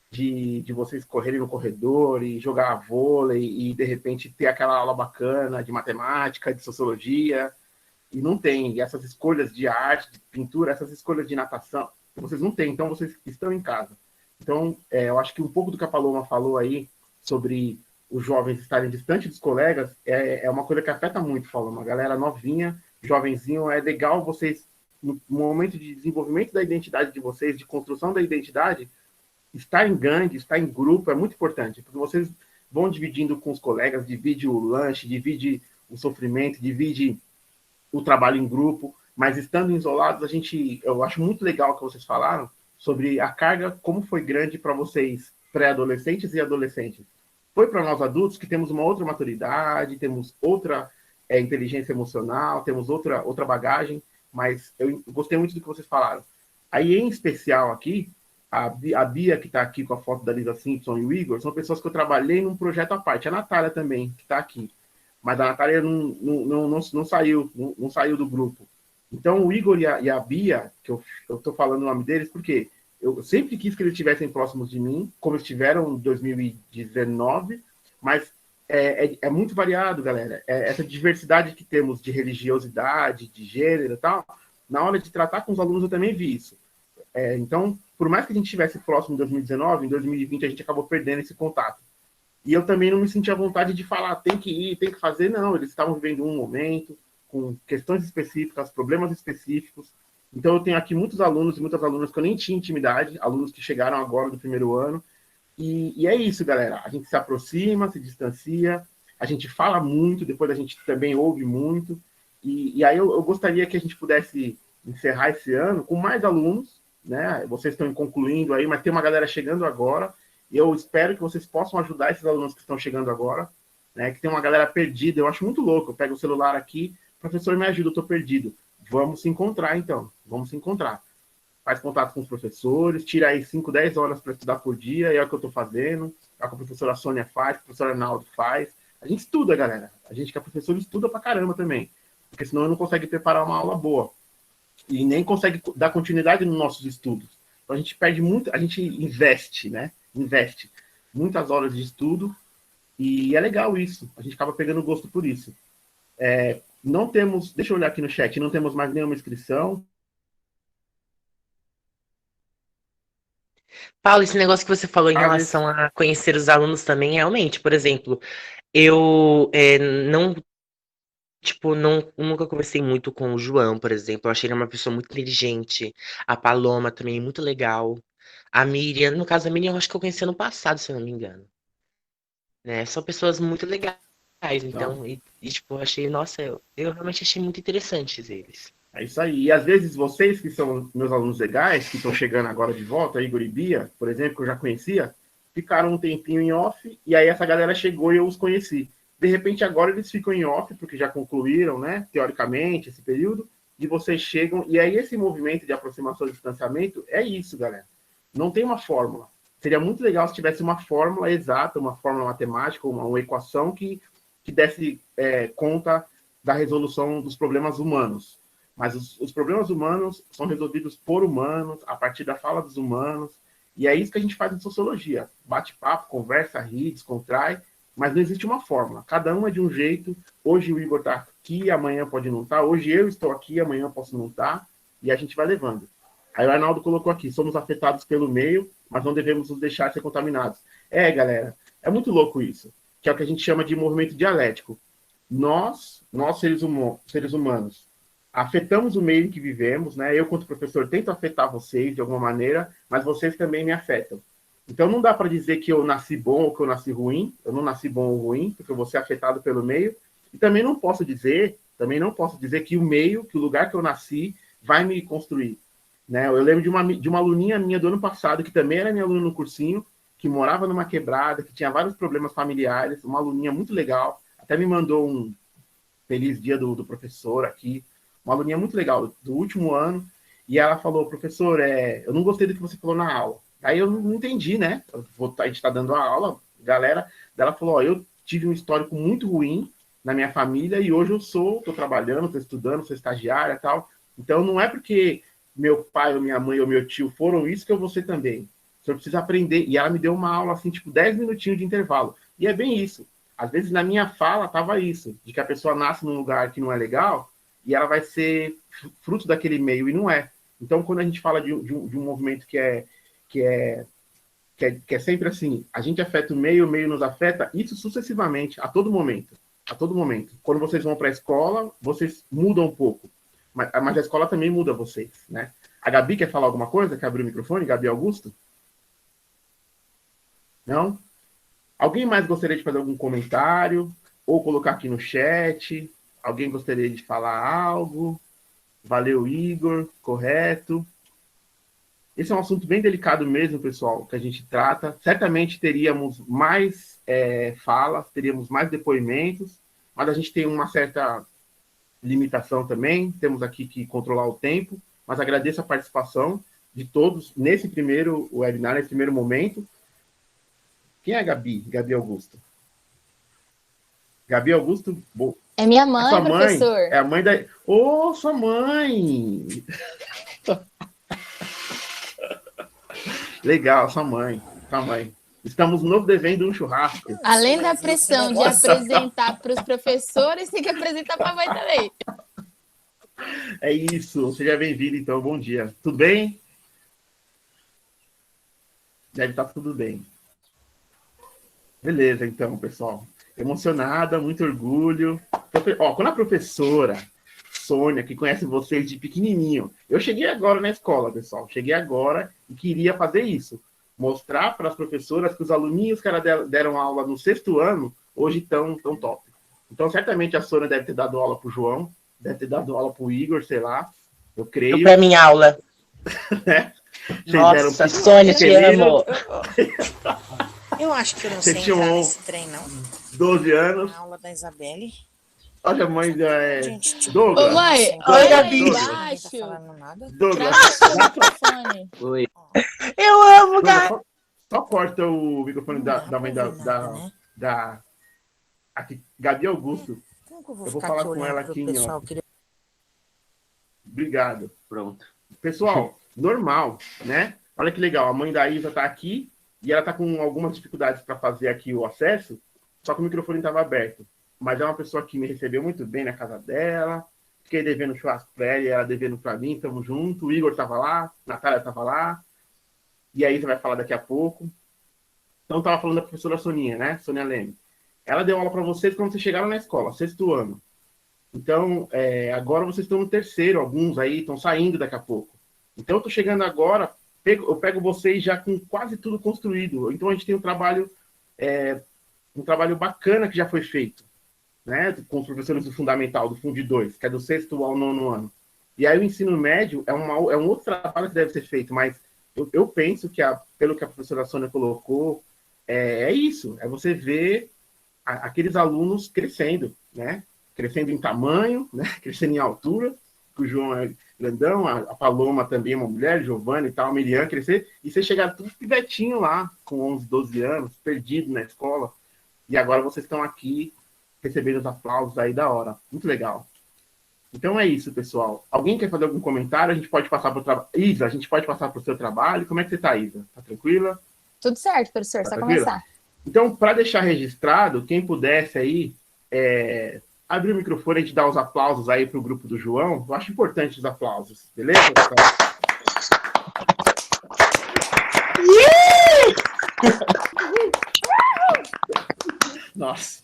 de vocês correrem no corredor e jogar vôlei e, de repente, ter aquela aula bacana de matemática, de sociologia. E não tem. E essas escolhas de arte, de pintura, essas escolhas de natação, vocês não têm. Então, vocês estão em casa. Então, eu acho que um pouco do que a Paloma falou aí sobre os jovens estarem distantes dos colegas é uma coisa que afeta muito, Paloma. A galera novinha, jovenzinho, é legal vocês, no momento de desenvolvimento da identidade de vocês, de construção da identidade, estar em gangue, estar em grupo é muito importante, porque vocês vão dividindo com os colegas, divide o lanche, divide o sofrimento, divide o trabalho em grupo, mas estando isolados, eu acho muito legal o que vocês falaram sobre a carga, como foi grande para vocês, pré-adolescentes e adolescentes. Foi para nós adultos que temos uma outra maturidade, temos outra inteligência emocional, temos outra bagagem, mas eu gostei muito do que vocês falaram. Aí, em especial aqui, a Bia, que está aqui com a foto da Lisa Simpson, e o Igor, são pessoas que eu trabalhei num projeto à parte. A Natália também, que está aqui. Mas a Natália não saiu do grupo. Então, o Igor e a Bia, que eu estou falando o nome deles, porque eu sempre quis que eles estivessem próximos de mim, como eles estiveram em 2019, mas é muito variado, galera. Essa diversidade que temos de religiosidade, de gênero e tal, na hora de tratar com os alunos eu também vi isso. Então, por mais que a gente estivesse próximo em 2019, em 2020 a gente acabou perdendo esse contato. E eu também não me senti à vontade de falar, tem que ir, tem que fazer, não. Eles estavam vivendo um momento, com questões específicas, problemas específicos. Então, eu tenho aqui muitos alunos e muitas alunas que eu nem tinha intimidade, alunos que chegaram agora do primeiro ano. E é isso, galera. A gente se aproxima, se distancia, a gente fala muito, depois a gente também ouve muito. E aí eu gostaria que a gente pudesse encerrar esse ano com mais alunos, né? Vocês estão concluindo aí, mas tem uma galera chegando agora. E eu espero que vocês possam ajudar esses alunos que estão chegando agora, né? Que tem uma galera perdida. Eu acho muito louco. Eu pego o celular aqui, professor, me ajuda, eu estou perdido. Vamos se encontrar, então. Vamos se encontrar. Faz contato com os professores, tira aí 5, 10 horas para estudar por dia, e é o que eu estou fazendo. É o que a professora Sônia faz, a professora Arnaldo faz. A gente estuda, galera. A gente que é professor estuda pra caramba também. Porque senão eu não consegue preparar uma aula boa. E nem consegue dar continuidade nos nossos estudos. Então a gente perde muito, a gente investe, né? Investe muitas horas de estudo e é legal isso. A gente acaba pegando gosto por isso. Não temos, deixa eu olhar aqui no chat, não temos mais nenhuma inscrição. Paulo, esse negócio que você falou em relação a conhecer os alunos também, realmente, por exemplo, eu não, tipo, nunca conversei muito com o João, por exemplo. Eu achei ele uma pessoa muito inteligente. A Paloma também, muito legal. A Miriam, no caso, a Miriam, eu acho que eu conheci ano passado, se eu não me engano. Né? São pessoas muito legais, então, tipo, eu achei, nossa, eu realmente achei muito interessantes eles. É isso aí. E às vezes vocês, que são meus alunos legais, que estão chegando agora de volta, Igor e Bia, por exemplo, que eu já conhecia, ficaram um tempinho em off, e aí essa galera chegou e eu os conheci. De repente, agora eles ficam em off, porque já concluíram, né, teoricamente, esse período, e vocês chegam, e aí esse movimento de aproximação e distanciamento é isso, galera. Não tem uma fórmula. Seria muito legal se tivesse uma fórmula exata, uma fórmula matemática, uma equação que desse conta da resolução dos problemas humanos. Mas os problemas humanos são resolvidos por humanos, a partir da fala dos humanos, e é isso que a gente faz em sociologia. Bate papo, conversa, ri, descontrai, mas não existe uma fórmula. Cada um é de um jeito. Hoje o Igor está aqui, amanhã pode não estar. Hoje eu estou aqui, amanhã eu posso não estar. E a gente vai levando. Aí o Arnaldo colocou aqui, somos afetados pelo meio, mas não devemos nos deixar ser contaminados. Galera, é muito louco isso, que é o que a gente chama de movimento dialético. Nós seres humanos, afetamos o meio em que vivemos, né? Eu, quanto professor, tento afetar vocês de alguma maneira, mas vocês também me afetam. Então, não dá para dizer que eu nasci bom ou que eu nasci ruim. Eu não nasci bom ou ruim, porque eu vou ser afetado pelo meio. E também não posso dizer que o meio, que o lugar que eu nasci, vai me construir. Né? Eu lembro de uma aluninha minha do ano passado, que também era minha aluna no cursinho, que morava numa quebrada, que tinha vários problemas familiares, uma aluninha muito legal. Até me mandou um feliz dia do professor aqui. Uma aluninha muito legal, do último ano. E ela falou, professor, eu não gostei do que você falou na aula. Aí eu não entendi, né? A gente está dando a aula, galera. Ela falou, eu tive um histórico muito ruim na minha família e hoje eu estou trabalhando, estou estudando, sou estagiária e tal. Então não é porque meu pai ou minha mãe ou meu tio foram isso que eu vou ser também. O senhor precisa aprender. E ela me deu uma aula, assim, tipo, 10 minutinhos de intervalo. E é bem isso. Às vezes na minha fala tava isso, de que a pessoa nasce num lugar que não é legal e ela vai ser fruto daquele meio, e não é. Então, quando a gente fala de um movimento que é sempre assim, a gente afeta o meio nos afeta, isso sucessivamente, a todo momento. A todo momento. Quando vocês vão para a escola, vocês mudam um pouco. Mas a escola também muda vocês, né? A Gabi quer falar alguma coisa? Quer abrir o microfone? Gabi Augusto? Não? Alguém mais gostaria de fazer algum comentário? Ou colocar aqui no chat? Alguém gostaria de falar algo? Valeu, Igor, correto. Esse é um assunto bem delicado mesmo, pessoal, que a gente trata. Certamente teríamos mais falas, teríamos mais depoimentos, mas a gente tem uma certa limitação também, temos aqui que controlar o tempo, mas agradeço a participação de todos nesse primeiro webinar, nesse primeiro momento. Quem é a Gabi? Gabi Augusto. Gabi Augusto... É minha mãe, sua mãe, professor. é a mãe da... Ô, sua mãe! Legal, sua mãe. Estamos no devendo um churrasco. Além da pressão de apresentar para os professores, tem que apresentar para a mãe também. É isso. Seja bem-vindo, então. Bom dia. Tudo bem? Deve estar tudo bem. Beleza, então, pessoal. Emocionada, muito orgulho. Ó, quando a professora Sônia, que conhece vocês de pequenininho, eu cheguei agora na escola, pessoal. Cheguei agora e queria fazer isso. Mostrar para as professoras que os aluninhos que elas deram aula no 6º ano, hoje estão tão top. Então, certamente a Sônia deve ter dado aula para o João, deve ter dado aula para o Igor, sei lá. Eu creio. Para minha aula. Né? Nossa, Sônia, te amo. Eu acho que eu não sei entrar nesse trem, não. 12 anos. Na aula da Isabelle. Olha, a mãe da... Gente, Douglas. Ô, mãe, Oi, olha Gabi. aí embaixo. Douglas. Traz o microfone. Oi. Eu amo, cara. Douglas, só corta o microfone da mãe da aqui, Gabi Augusto. Como que eu Eu vou falar com ela aqui, ó. Obrigado. Pronto. Pessoal, normal, né? Olha que legal, a mãe da Isa tá aqui e ela tá com algumas dificuldades para fazer aqui o acesso, só que o microfone estava aberto. Mas é uma pessoa que me recebeu muito bem na casa dela, fiquei devendo churrasco para ela e ela devendo para mim, estamos juntos, o Igor estava lá, a Natália estava lá, e a Isa vai falar daqui a pouco. Então, estava falando da professora Soninha, né? Sônia Leme. Ela deu aula para vocês quando vocês chegaram na escola, 6º ano. Então, agora vocês estão no 3º, alguns aí estão saindo daqui a pouco. Então, eu estou chegando agora, eu pego vocês já com quase tudo construído. Então, a gente tem um trabalho bacana que já foi feito, né? Com os professores do Fundamental, do Fundo 2, que é do 6º ao 9º ano. E aí, o ensino médio é um outro trabalho que deve ser feito, mas eu penso que, pelo que a professora Sônia colocou, é isso, é você ver aqueles alunos crescendo, né? Crescendo em tamanho, né? Crescendo em altura, que o João é grandão, a Paloma também é uma mulher, Giovanna e tal, a Miriam crescer, e você chegar tudo pivetinho lá, com 11, 12 anos, perdido na escola, e agora vocês estão aqui recebendo os aplausos aí da hora. Muito legal. Então é isso, pessoal. Alguém quer fazer algum comentário? A gente pode passar para o trabalho. Isa, a gente pode passar para o seu trabalho? Como é que você está, Isa? Tá tranquila? Tudo certo, professor, Tá só tranquila? começar. Então, para deixar registrado, quem pudesse aí abrir o microfone e a gente dar os aplausos aí para o grupo do João. Eu acho importante os aplausos, beleza? Nossa.